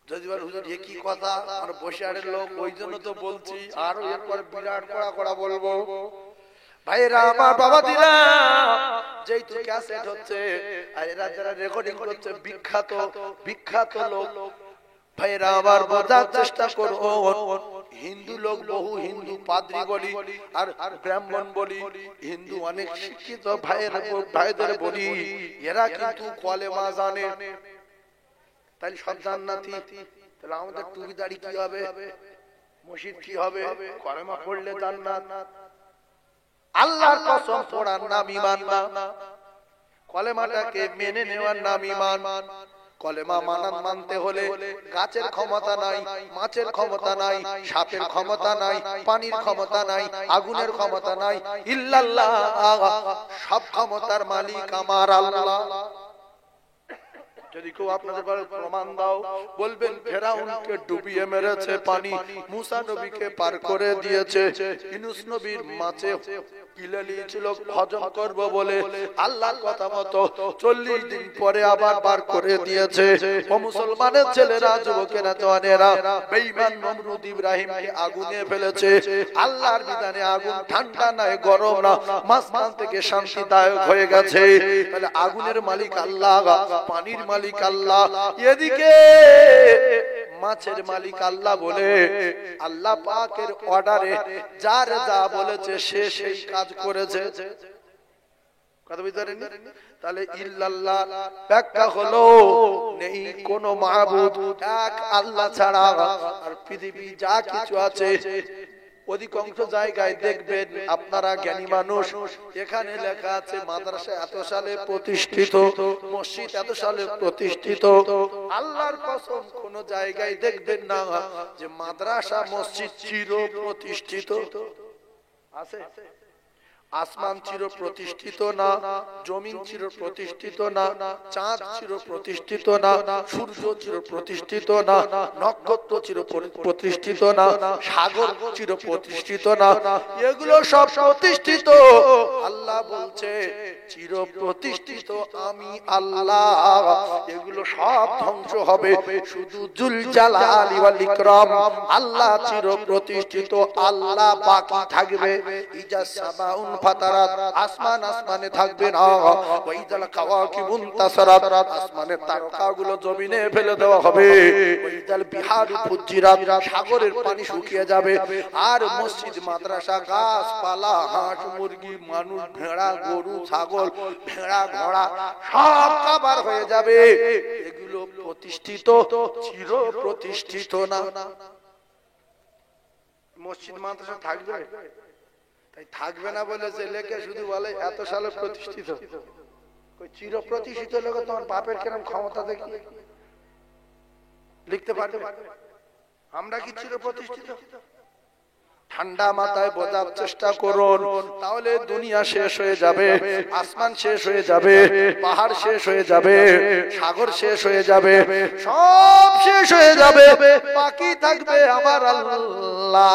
যদি বল হুজুর এ কি কথা, আর বসিয়ারের লোক, ওই জন্য তো বলছি। আর এরপর বিরাট কড়া কড়া বলবো। ভাইরা আমার বাবা দিরা, যেই তো ক্যাসেট হচ্ছে আর এরা যারা রেকর্ডিং করছে বিখ্যাত বিখ্যাত লোক, ভাইরা আমার বোঝার চেষ্টা করো। হিন্দু লোক বহু হিন্দু পাদ্রী বলি আর ব্রাহ্মণ বলি, হিন্দু অনেক শিক্ষিত ভাইদের বলি, এরা কিন্তু কলেমা জানে। তাহলে সব জান্নাতি। তাহলে আমাদের টুপি দাড়ি কি হবে, মসজিদ কি হবে? কলেমা পড়লে জান্নাত। আল্লাহর কসম, পড়ার নাম ঈমান না, কলেমাটাকে মেনে নেওয়ার নাম ঈমান। কলেমা মানতে হলে গাছের ক্ষমতা নাই, মাছের ক্ষমতা নাই, সাপের ক্ষমতা নাই, পানির ক্ষমতা নাই, আগুনের ক্ষমতা নাই, ইল্লাল্লাহ। সব ক্ষমতার মালিক আমার আল্লাহ। যদি কেউ আপনাদের প্রমাণ দাও, বলবেন ফেরাউনকে ডুবিয়ে মেরেছে পানি, মুসা নবীকে পার করে দিয়েছে, ইউনূস নবীর মাছে গিলে নিয়েছিল হজম করব বলে, আল্লাহর কথা মতো 40 দিন পরে আবার বার করে দিয়েছে। ও মুসলমানের ছেলেরা, যুবকেরা, জওয়ানেরা, বেঈমান নমরুদ ইব্রাহিমকে আগুনে ফেলেছে। আল্লাহর বিধানে আগুন ঠান্ডা নয়, গরম না, মাঝখান থেকে শান্তিদায়ক হয়ে গেছে। তাহলে আগুনের মালিক আল্লাহ, পানির মালিক আল্লাহ, এদিকে মাছের মালিক আল্লাহ বলে আল্লাহ পাকের অর্ডারে যার যা বলেছে সে সেই কাজ করেছে। কথা বুঝতে পারেননি? তাহলে ইল্লাল্লাহ ব্যাখ্যা হলো নেই কোন মাবুদ এক আল্লাহ ছাড়া। আর পৃথিবী যা কিছু আছে অধিকাংশ জায়গায় দেখবেন আপনারা জ্ঞানী মানুষ, এখানে লেখা আছে মাদ্রাসা এত সালে প্রতিষ্ঠিত, মসজিদ এত সালে প্রতিষ্ঠিত। আল্লাহর কসম কোন জায়গায় দেখবেন না যে মাদ্রাসা মসজিদ চির প্রতিষ্ঠিত আছে। আসমান চির প্রতিষ্ঠিত না, জমিন চির প্রতিষ্ঠিত না, চাঁদ চির প্রতিষ্ঠিত না, সূর্য চির প্রতিষ্ঠিত না, নক্ষত্র চির প্রতিষ্ঠিত না, সাগর চির প্রতিষ্ঠিত না, এগুলো সব প্রতিষ্ঠিত। আল্লাহ বলছে চির প্রতিষ্ঠিত আমি আল্লাহ, এগুলো সব ধ্বংস হবে, শুধু জুল জালালি ওয়াল ইকরাম আল্লাহ চির প্রতিষ্ঠিত, আল্লাহ বাকি থাকবে। ইজা সামাউন ফাতারাত, আসমান আসমানে থাকবে না। ওয়াইদাল কাওয়াকিবুন তাসারাত, আসমানের তারকাগুলো জমিনে ফেলে দেওয়া হবে। ওয়াইদাল বিহারু ফুজ্জিরাত, সাগরের পানি শুকিয়ে যাবে। আর মসজিদ, মাদ্রাসা, গাছপালা, হাঁস, মুরগি, মানুষ, ভেড়া, গরু, ছাগল, ভেড়া, ঘোড়া সব কাবার হয়ে যাবে। এগুলো প্রতিষ্ঠিত, চির প্রতিষ্ঠিত না। মসজিদ মাদ্রাসা থাকবে? তাই থাকবে না বলে যে লেখে শুধু বলে এত সালে প্রতিষ্ঠিত। চির প্রতিষ্ঠিত লেখো, তোমার বাপের কিরম ক্ষমতা দেখি লিখতে পারবে? আমরা কি চির প্রতিষ্ঠিত? ঠান্ডা মাথায় বোঝার চেষ্টা করুন, তাহলে দুনিয়া শেষ হয়ে যাবে, আসমান শেষ হয়ে যাবে, পাহাড় শেষ হয়ে যাবে, সাগর শেষ হয়ে যাবে, সব শেষ হয়ে যাবে, বাকি থাকবে আমার আল্লাহ।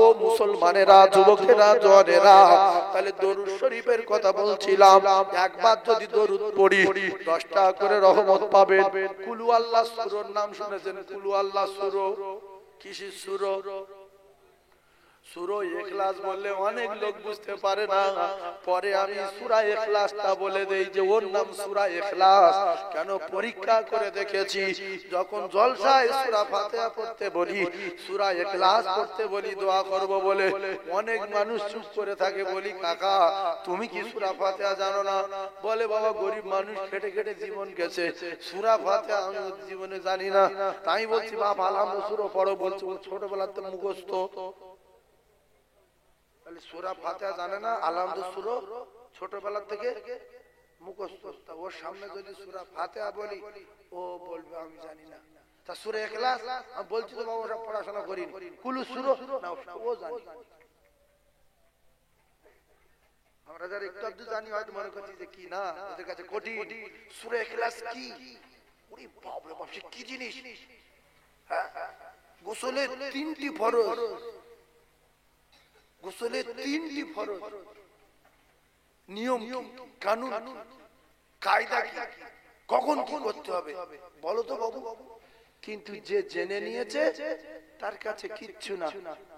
ও মুসলমানেরা, যুবকেরা, জওয়ানেরা, তাহলে দরুদ শরীফের কথা বলছিলাম। একবার যদি দরুদ পড়ি 10টা করে রহমত পাবেন। কুলু আল্লাহ সূরার নাম শুনেছেন? কুলু আল্লাহ সূরা কিসের সূরা? সূরা ইখলাস বললে অনেক লোক বুঝতে পারে না, পরে আমি সূরা ইখলাসটা বলে দেই যে ওর নাম সূরা ইখলাস। কেন? পরীক্ষা করে দেখেছি, যখন জলসায় সূরা ফাতিহা পড়তে বলি, সূরা ইখলাস পড়তে বলি দোয়া করব বলে, অনেক মানুষ চুপ করে থাকে। বলি কাকা তুমি কি সূরা ফাতিহা জানো না? বলে বাবা গরিব মানুষ, খেটে খেটে জীবন গেছে, সূরা ফাতিহা আমি জীবনে জানি না। তাই বলছি বাপ আলহামদু সূরা পড়ো। বলছে ছোটবেলাতে মুখস্থ। সূরা ফাতিহা জানে না, আলহামদু সূরা ছোটবেলা থেকে মুখস্থ। ওর সামনে যদি সূরা ফাতিহা বলি, ও বলবে আমি জানি না। তা সূরা ইখলাস আমি বলছি তো বাবা সব পড়াশোনা করিনি। কুলু সূরা না, ও জানি। আমরা যারা একটু আধটু জানি হয়তো মনে করছি যে কি না, ওদের কাছে কঠিন। সূরা ইখলাস কি? ওরে বাপ রে বাপ, সে কি জিনিস! গোসলের 3টি ফরজ, গোসলের 3টি ফরজ, নিয়ম, কানুন, কায়দা কি, কখন কি করতে হবে বলো তো বাবু। কিন্তু যে জেনে নিয়েছে তার কাছে কিচ্ছু না।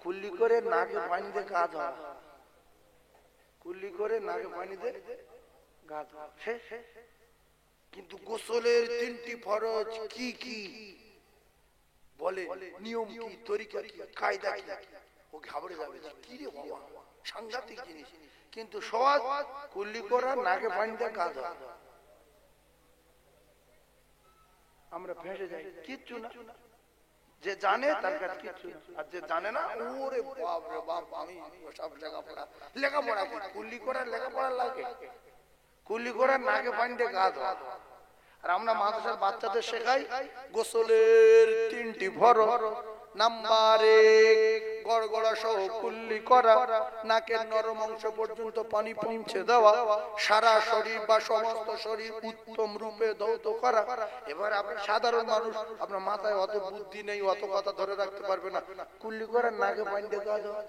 কুল্লি করে নাকে পানি দিয়ে গা ধোয়া, কুল্লি করে নাকে পানি দিয়ে গা ধোয়া শেষ। কিন্তু গোসলের 3টি ফরজ কি কি বলে, নিয়ম কি, তরিকা কি, কায়দা কি, ও ঘাবড়ে যাবে। কি রে বাবা, সাংঘাতিক জিনিস। কিন্তু সহজ, কুল্লি করা, নাকে পানি দিয়ে গা ধোয়া। আমরা ফেঁসে যাই, কিচ্ছু না। যে জানে তার কাছে কিচ্ছু না, আর যে জানে না, ওরে বাপ রে বাপ, আমি সব লেখাপড়া, লেখাপড়া কি কুল্লি করার লেখাপড়া লাগে? কুল্লি করার নাকে পানি দিয়ে গা ধোয়া। আর আমরা মাদ্রাসার বাচ্চাদের শেখাই গোসলের 3টি ফরজ। নাম্বার 1, গড়গড়া সহ কুল্লি করা, নাকের নরম অংশ পর্যন্ত পানি পৌঁছে দেওয়া, সারা শরীর বা সমস্ত শরীর উত্তম রূপে ধৌত করা। এবার আপনি সাধারণ মানুষ, আপনার মাথায় অত বুদ্ধি নেই, অত কথা ধরে রাখতে পারবে না। কুল্লি করা, নাকে পানি দিয়ে গা ধোয়া।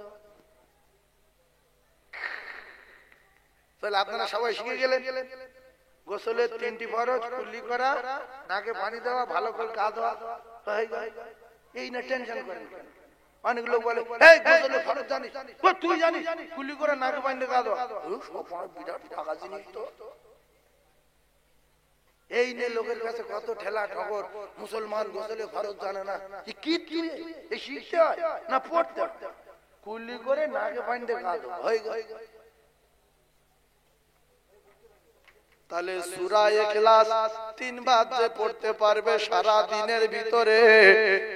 তাহলে আপনারা সবাই শিখে গেলেন গোসলের 3টি ফরজ, কুল্লি করা, নাকে পানি দেওয়া, ভালো করে গা ধোয়া, এই না টেনশন করেন কেন? অনেক লোক বলে এই গোসলের ফরজ জানিস? তুই জানিস কুল্লি করে নাকে পানি দিয়ে গা ধোয়া? বিরাট টাকা জিনিস তো। এই নে লোকের কাছে কত ঠেলা ঠগর, মুসলমান গোসলে ফরজ জানে না। কি এই শিখতে হয় না পড়তে হয়? কুল্লি করে নাকে পানি দিয়ে গা ধোয়া হয়ে গেল। তাহলে সূরা ইখলাস 3 বার যে পড়তে পারবে সারা দিনের ভিতরে,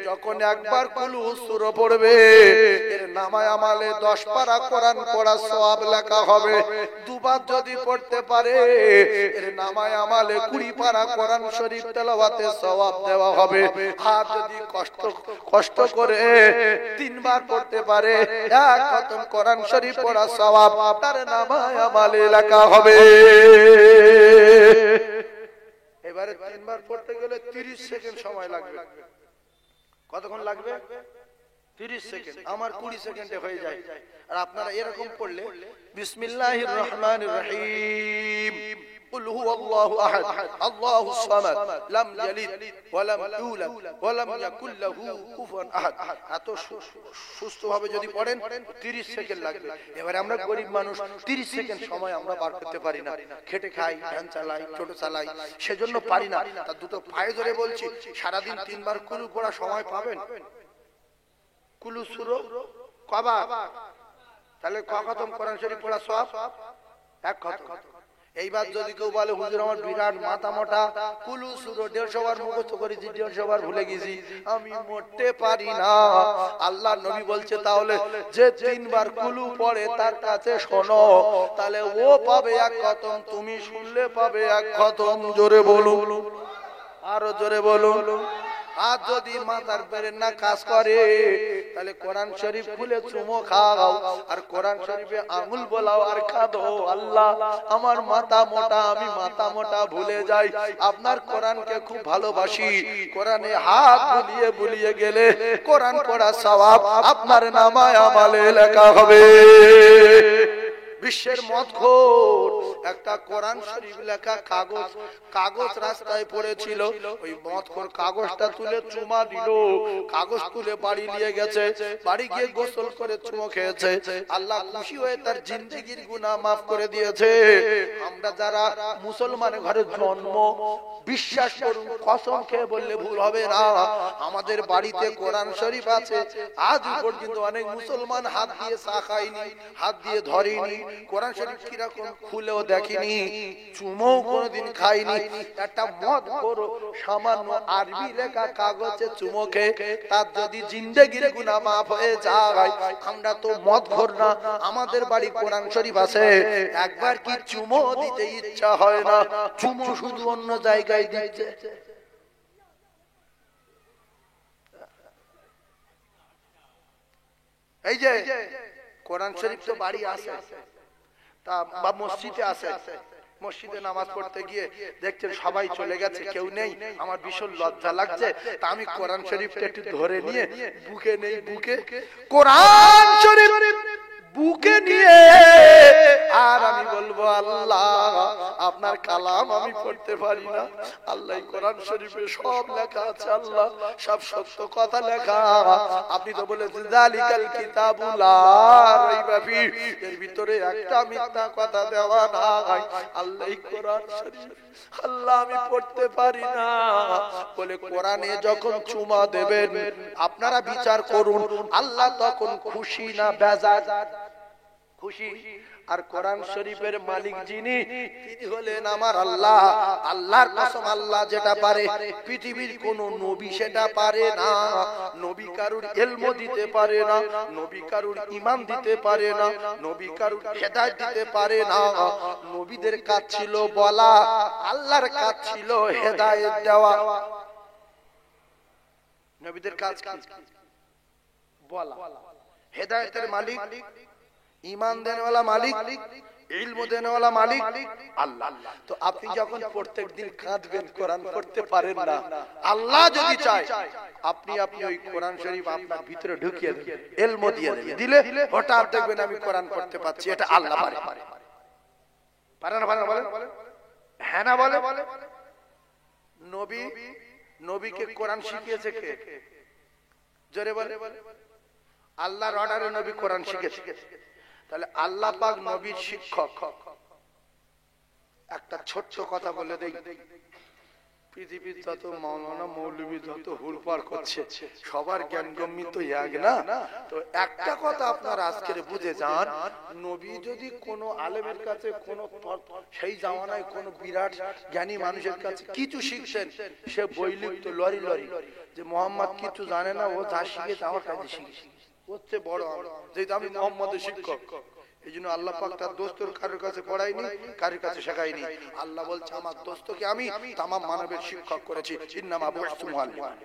যখন একবার কুল সূরা পড়বে এর নামায় আমালে 10 পারা কোরআন পড়ার সওয়াব লেখা হবে। দুবার যদি পড়তে পারে এর নামায় আমালে 20 পারা কোরআন শরীফ তেলাওয়াতের সওয়াব দেওয়া হবে। আর যদি কষ্ট করে 3 বার পড়তে পারে এক খতম কোরআন শরীফ পড়ার সওয়াব তার নামায় আমালে লেখা হবে। এবারে 3 বার পড়তে গেলে 30 সেকেন্ড সময় লাগবে। কতক্ষণ লাগবে? 30 সেকেন্ড। আমার 20 সেকেন্ডে হয়ে যায়। আর আপনারা এরকম পড়লে বিসমিল্লাহির রহমানির রহিম, কুল হুয়াল্লাহু আহাদ, আল্লাহুস সামাদ, লাম ইয়ালিদ ওয়া লাম ইউলাদ ওয়া লাম ইয়াকুল লাহু কুফুয়ান আহাদ। এত সুস্থভাবে যদি পড়েন 30 সেকেন্ড লাগবে। এবারে আমরা গরিব মানুষ, 30 সেকেন্ড সময় আমরা বার করতে পারি না। খেটে খাই, ভ্যান চালাই, টোটো চালাই, সেজন্য পারি না। তার দুটো পায়ে ধরে বলছি, সারা দিন 3 বার কুলু পড়া সময় পাবেন? কুলু সূরা কবা? তাহলে ক খতম কোরআন শরীফ পড়া সওয়াব? এক খতম। এইবার যদি কেউ বলে হুজুর আমার বিরাট মাথা মোটা, কুলু সূরা 150 বার মুখস্থ করেছি, 150 বার ভুলে গেছি, আমি মোটে পারি না। আল্লাহর নবী বলছে তাহলে যে 3 বার কুলু পড়ে তার কাছে শোনো, তাহলে ও পাবে এক খতম, তুমি শুনলে পাবে এক খতম। জোরে বলুন, আরো জোরে বলুন। আর যদি মাথার ব্রেন না কাজ করে তাহলে কোরআন শরীফ খুলে চুমো খাও আর কোরআন শরীফে আঙ্গুল বোলাও আর কাঁদো, আল্লাহ আমার মাথা মোটা, আমি মাথা মোটা ভুলে যাই, আপনার কোরআনকে খুব ভালোবাসি। কোরআনে হাত বুলিয়ে বুলিয়ে গেলে কোরআন পড়া সওয়াব আপনার নামায় আমালে লেখা হবে। বিশ্বের মদখোর একটা কোরআন শরীফ লেখা কাগজ রাস্তায় পড়েছিল, ওই মদখোর কাগজটা তুলে চুমা দিল, কাগজ তুলে বাড়ি নিয়ে গেছে, বাড়ি গিয়ে গোসল করে চুমো খেয়েছে, আল্লাহ খুশি হয়ে তার জিন্দেগির গুনাহ মাফ করে দিয়েছে। আমরা যারা মুসলমানের ঘরে জন্ম, বিশ্বাস করুন, কসম খেয়ে বললে ভুল হবে না, আমাদের বাড়িতে কোরআন শরীফ আছে। আজ পর্যন্ত অনেক মুসলমান হাত দিয়ে চা খায়নি, হাত দিয়ে ধরেনি, কোরআন শরীফ কিরকম খুলেও দেখিনি, চুমো কোনদিন খাইনি। একটা মদ করো সামান্য আরবি লেখা কাগজে চুমো খেয়ে তার যদি জিন্দেগির গুনাহ মাফ হয়ে যায়, আমরা তো মদ ঘর না, আমাদের বাড়ি কোরআন শরীফ আছে, একবার কি চুমো দিতে ইচ্ছা হয় না? চুমো শুধু অন্য জায়গায় দিচ্ছে। এই যে কোরআন শরীফ তো বাড়ি আছে, তা বা মসজিদে আছে, মসজিদে নামাজ পড়তে গিয়ে দেখছেন সবাই চলে গেছে, কেউ নেই, আমার ভীষণ লজ্জা লাগছে, তা আমি কোরআন শরীফটা একটু ধরে নিয়ে বুকে নেই, বুকে কোরআন শরীফ বুকে নিয়ে আর আমি বলবো আল্লাহ আপনার কালাম আমি পড়তে পারি না, আল্লাহ কোরআন শরীফে সব লেখা আছে, আল্লাহ সব সত্য কথা লেখা, আপনি তো বলেছেন যালিকাল কিতাবু লা রাইবা ফি, এর ভিতরে একটা মিথ্যা কথা দেওয়া নাই, আল্লাহ কোরআন শরীফ আল্লাহ আমি পড়তে পারি না বলে কোরআনে যখন চুমা দেবেন আপনারা বিচার করুন, আল্লাহ তখন খুশি না বেজার? খুশি। আর কোরআন শরীফের মালিক যিনি, তিনি হলেন আমার আল্লাহ। আল্লাহর কসম, আল্লাহ যেটা পারে পৃথিবীর কোন নবী সেটা পারে না। নবী কারুর ইলম দিতে পারে না, নবী কারুর ঈমান দিতে পারে না, নবী কারুর হেদায়েত দিতে পারে না। নবীদের কাজ ছিল বলা, আল্লাহর কাজ ছিল হেদায়েত দেওয়া। নবীদের কাজ কি? বলা। হেদায়েতের মালিক, ঈমান দেনেওয়ালা মালিক, ইলম দেনেওয়ালা মালিক আল্লাহ। তো আপনি যখন প্রত্যেকদিন কাঁদবেন কোরআন পড়তে পারেন না, আল্লাহ যদি চায় আপনি ওই কোরআন শরীফ আপনার ভিতরে ঢুকিয়ে দেবেন, ইলম দিয়ে দিলে হঠাৎ দেখবেন আমি কোরআন পড়তে পারছি, এটা আল্লাহ পারে। পারে না বলে হ্যাঁ না বলে নবী নবীকে কোরআন শিখিয়েছে কে? জোরে বলে। আল্লাহর অর্ডারে নবী কোরআন শিখেছে। তাহলে আল্লাহ পাক নবীর শিক্ষক। একটা ছোট্ট কথা বলে দেই, পৃথিবীর যত মাওলানা মৌলবী যত হুড়পাড় করছে সবার জ্ঞান গম্যি তো এক না। তো একটা কথা আপনারা আজকের বুঝে যান, নবী যদি কোনো আলেমের কাছে কোনো সেই জামানায় কোনো বিরাট জ্ঞানী মানুষের কাছে কিছু শিখছেন, সে বই লিখতো লরি লরি যে মোহাম্মদ কিছু জানে না, ও যা শিখেছে আমার কাছে শিখেছে, হচ্ছে বড় যেহেতু আমি মোহাম্মদের শিক্ষক। এই জন্য আল্লাহ পাক তার দোস্তর কারোর কাছে পড়ায়নি, কারোর কাছে শেখায়নি। আল্লাহ বলছে আমার দোস্তকে আমি তামাম মানবের শিক্ষক করেছি। ইন্নামা বুইসতু মুআল্লিমান।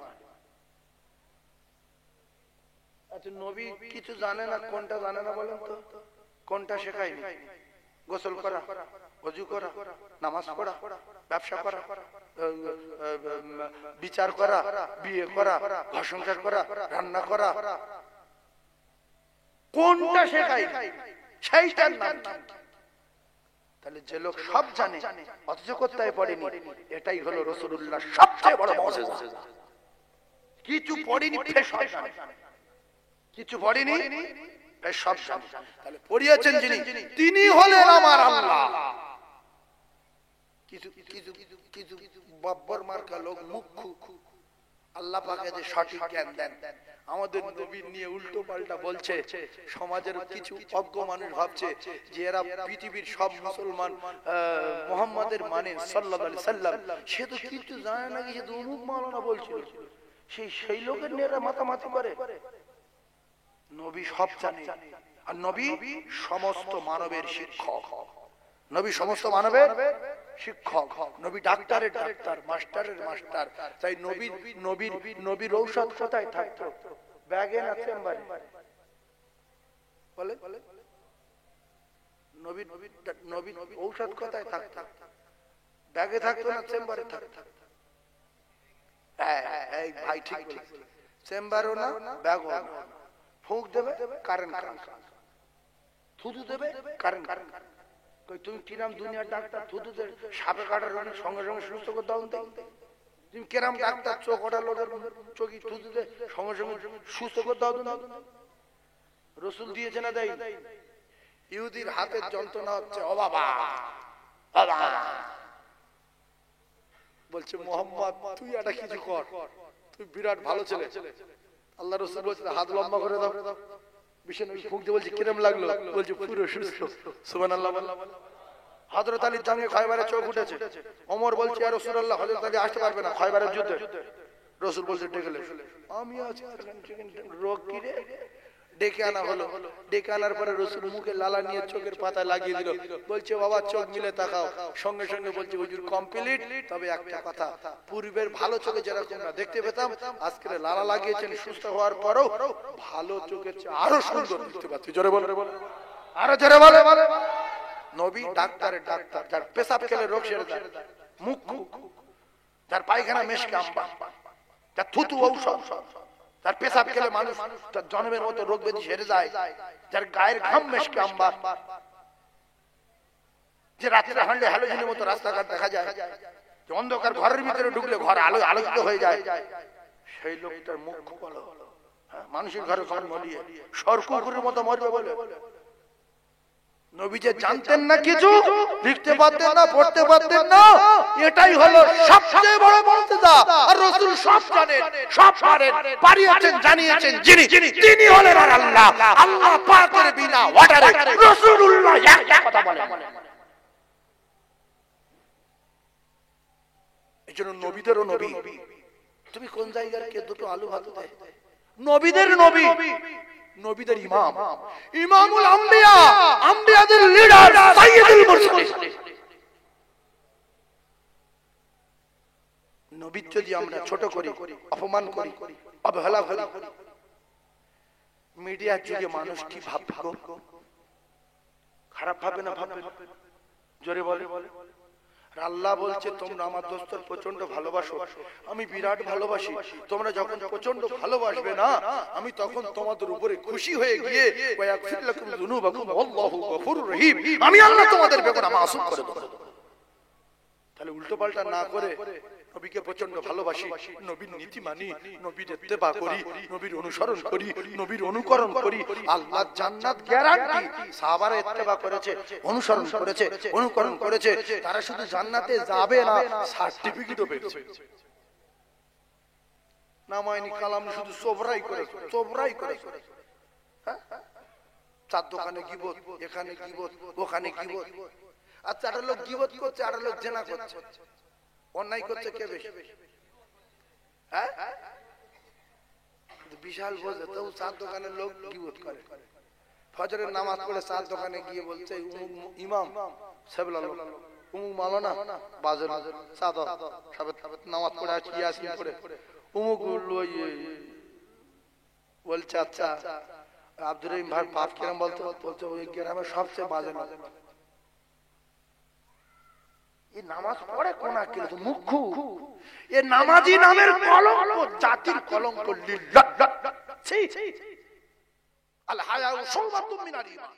আচ্ছা, নবী কিছু জানে না, কোনটা জানে না বলেন তো? কোনটা শেখায়নি? গোসল করা, ওযু করা, নামাজ পড়া, ব্যবসা করা, বিচার করা, বিয়ে করা, ঘর সংসার করা, রান্না করা, কোনটা শেখায়নি? সেইটার নাম। তাহলে যে লোক সব জানে অথচ কোথায় পড়েনি, এটাই হলো রাসূলুল্লাহ সবচেয়ে বড় মুজিজা। কিছু পড়েনি ফের সব জানে, কিছু পড়েনি ফের সব জানে। তাহলে পড়িয়েছেন যিনি, তিনি হলেন আমার আল্লাহ। কিছু কিছু কিছু বাব্বর মার্কা লোক মুখ্য আল্লাহ পাকে যে সঠিক জ্ঞান দেন, আমাদের নবী নিয়ে উল্টো পাল্টা বলছে। সমাজের কিছু অজ্ঞ মানুষ ভাবছে যে এরা পৃথিবীর সব মুসলমান মুহাম্মাদের মানে সাল্লাল্লাহু আলাইহি সাল্লাম, সে তো কিছু জানে না, সে তো অমুক মাওলানা বলছিল। সেই লোকের নিয়ে এরা মাতামাতি করে। নবী সব জানে, আর নবী সমস্ত মানবের শিক্ষক। নবী সমস্ত মানবের শিক্ষক। নবী ডাক্তারের ডাক্তার, মাস্টারের মাস্টার। তাই নবীর ঔষধ কোথায় থাকতো? ব্যাগে না চেম্বারে? বলে নবীর ঔষধ কোথায় থাকতো? ব্যাগে থাকতো না চেম্বারে থাকতো? এই ভাই ঠিক বলেছে, চেম্বারও না ব্যাগও না। ফুঁক দেবে কারেন্ট, থুতু দেবে কারেন্ট। তুমি কিরাম দুনিয়ার ডাক্তার, থুতু দেবে সাপে কাটার সঙ্গে সঙ্গে সুস্থ করে দাও। তুমি কিরাম ডাক্তার, চোখ ওটা লোকের চোখে থুতু দে সঙ্গে সঙ্গে সুস্থ করে দাও। রসুল দিয়েছে না দেয়? ইহুদির হাতের যন্ত্রণা হচ্ছে, ও বাবা বলছে মোহাম্মদ তুই এটা কিছু কর, তুই বিরাট ভালো ছেলে। আল্লাহ রসুল বলছে হাত লম্বা করে দাও। বিশ্বনবী ফুঁক দিয়ে বলছে কিরম লাগলো? বলছে পুরো সুস্থ। সুবহানাল্লাহ। হযরত আলীর জঙ্গে খয়বারে চোখ উঠেছে। ওমর বলছে ইয়া রাসূলুল্লাহ, হযরত আলী আসতে পারবে না খয়বারের যুদ্ধে। রাসূল বলছে ডেকে লে। আমি আছি, রোগ কি রে? ডেকে আনা হলো। ডেকে আনার পরে রাসূল মুখে লালা নিয়ে চোখের পাতা লাগিয়ে দিল। বলছে বাবা চোখ মিলে তাকাও। সঙ্গে সঙ্গে বলছে হুজুর কমপ্লিট। তবে একটা কথা, পূর্বের ভালো চোখে যেরকম না দেখতে পেতাম, আজকে লালা লাগিয়েছেন সুস্থ হওয়ার পরেও ভালো চোখের চেয়ে আরো সুন্দর দেখতে পাচ্ছি। জোরে বলে, আরো জোরে বলে। নবী ডাক্তারের ডাক্তার, যার পেশাব খেলে রোগ সেরে যায়, মুখ যার পায়খানা মেশকে আম্বা, যার থুতু ঔষধ, যার পেশাব খেলে মানুষ তার জন্মের মতো রোগ ব্যাধি সেরে যায়, যার গায়ের ঘাম মেশকে আম্বা, যে রাত্রে হাঁটলে হ্যালোজেনের মতো রাস্তাঘাট দেখা যায়, যে অন্ধকার ঘরের ভিতরে ঢুকলে ঘর আলোকিত হয়ে যায়, সেই লোকটার মুখ বলো মানুষের ঘরে জন্ম নিয়ে সরকুকুরের মতো মরবে বলে। নবী যে জানতেন না, কিছু লিখতে পারতেন না, পড়তে পারতেন না, এটাই হলো সবচেয়ে বড় মুজিজা। আর রাসূল সব জানেন, সব পারেন, পারিয়েছেন, জানিয়েছেন যিনি, তিনি হলেন আল্লাহ। আল্লাহ পাকের বিনা অর্ডারে রাসূলুল্লাহ একটা কথা বলেন। এইজন্য নবীদেরও নবী। তুমি কোন জায়গার কে দুটো আলু ভাত দেয়? নবীদের নবী, নবীদের ইমাম, ইমামুল আম্বিয়া, আম্বিয়াদের লিডার, সাইয়্যিদুল মুরসালিন। নবী যদি আমরা ছোট করি, অপমান করি, অবহেলা করি, মিডিয়ার যুগে মানুষ কি ভাববে? খারাপ ভাবে না ভাববে? জোরে বলে। আল্লাহ বলছে তোমরা আমার দোস্তর প্রচন্ড ভালোবাসো, আমি বিরাট ভালোবাসি। তোমরা যখন প্রচন্ড ভালোবাসবে না, আমি তখন তোমাদের উপরে খুশি হয়ে গিয়ে ওয়াগফির লাকুম যুনুবাকুম আল্লাহু গফুরুর রহিম, আমি আল্লাহ তোমাদের বেগুনাহ মাসুম করে দেব। তাহলে উল্টো পাল্টা না করে নবীকে প্রচন্ড ভালোবাসি, নবীর নীতি মানি, নবীর ইত্তেবা করি, নবীর অনুসরণ করি, নবীর অনুকরণ করি, আল্লাহ জান্নাত গ্যারান্টি। সাহাবারা ইত্তেবা করেছে, অনুসরণ করেছে, অনুকরণ করেছে, তারা শুধু জান্নাতে যাবে না, সার্টিফিকেটও পেয়েছে। নামায়নি কালাম শুধু সোবরাই করে, সোবরাই করে। চার দোকানে গিবত, এখানে গিবত, ওখানে গিবত। আচ্ছা, একটা লোক গিবত করছে, একটা লোক জেনা করছে, অন্যায় করছে কে বেশি? হ্যাঁ, বিশাল বোঝে তো। চার দোকানের লোক গিবত করে, ফজরের নামাজ পড়ে চার দোকানে গিয়ে বলছে ইমাম সাহেব উমুক মাওলানা বাজার চাঁদ নামাজ পড়ে আসি, ইয়াসিন পড়ে উমুক বলছে আচ্ছা আব্দুর রহিম ভাই পাপ কিরম বলতো? বলছে ওই গ্রামের সবচেয়ে বাজে না। এই নামাজ পড়ে কোনা কিলো তো মুখ্যু, এ নামাজি নামের কলঙ্ক, জাতির কলঙ্ক। লিল্লাহ আল হায়া শাওবাতুম মিনাল ঈমান।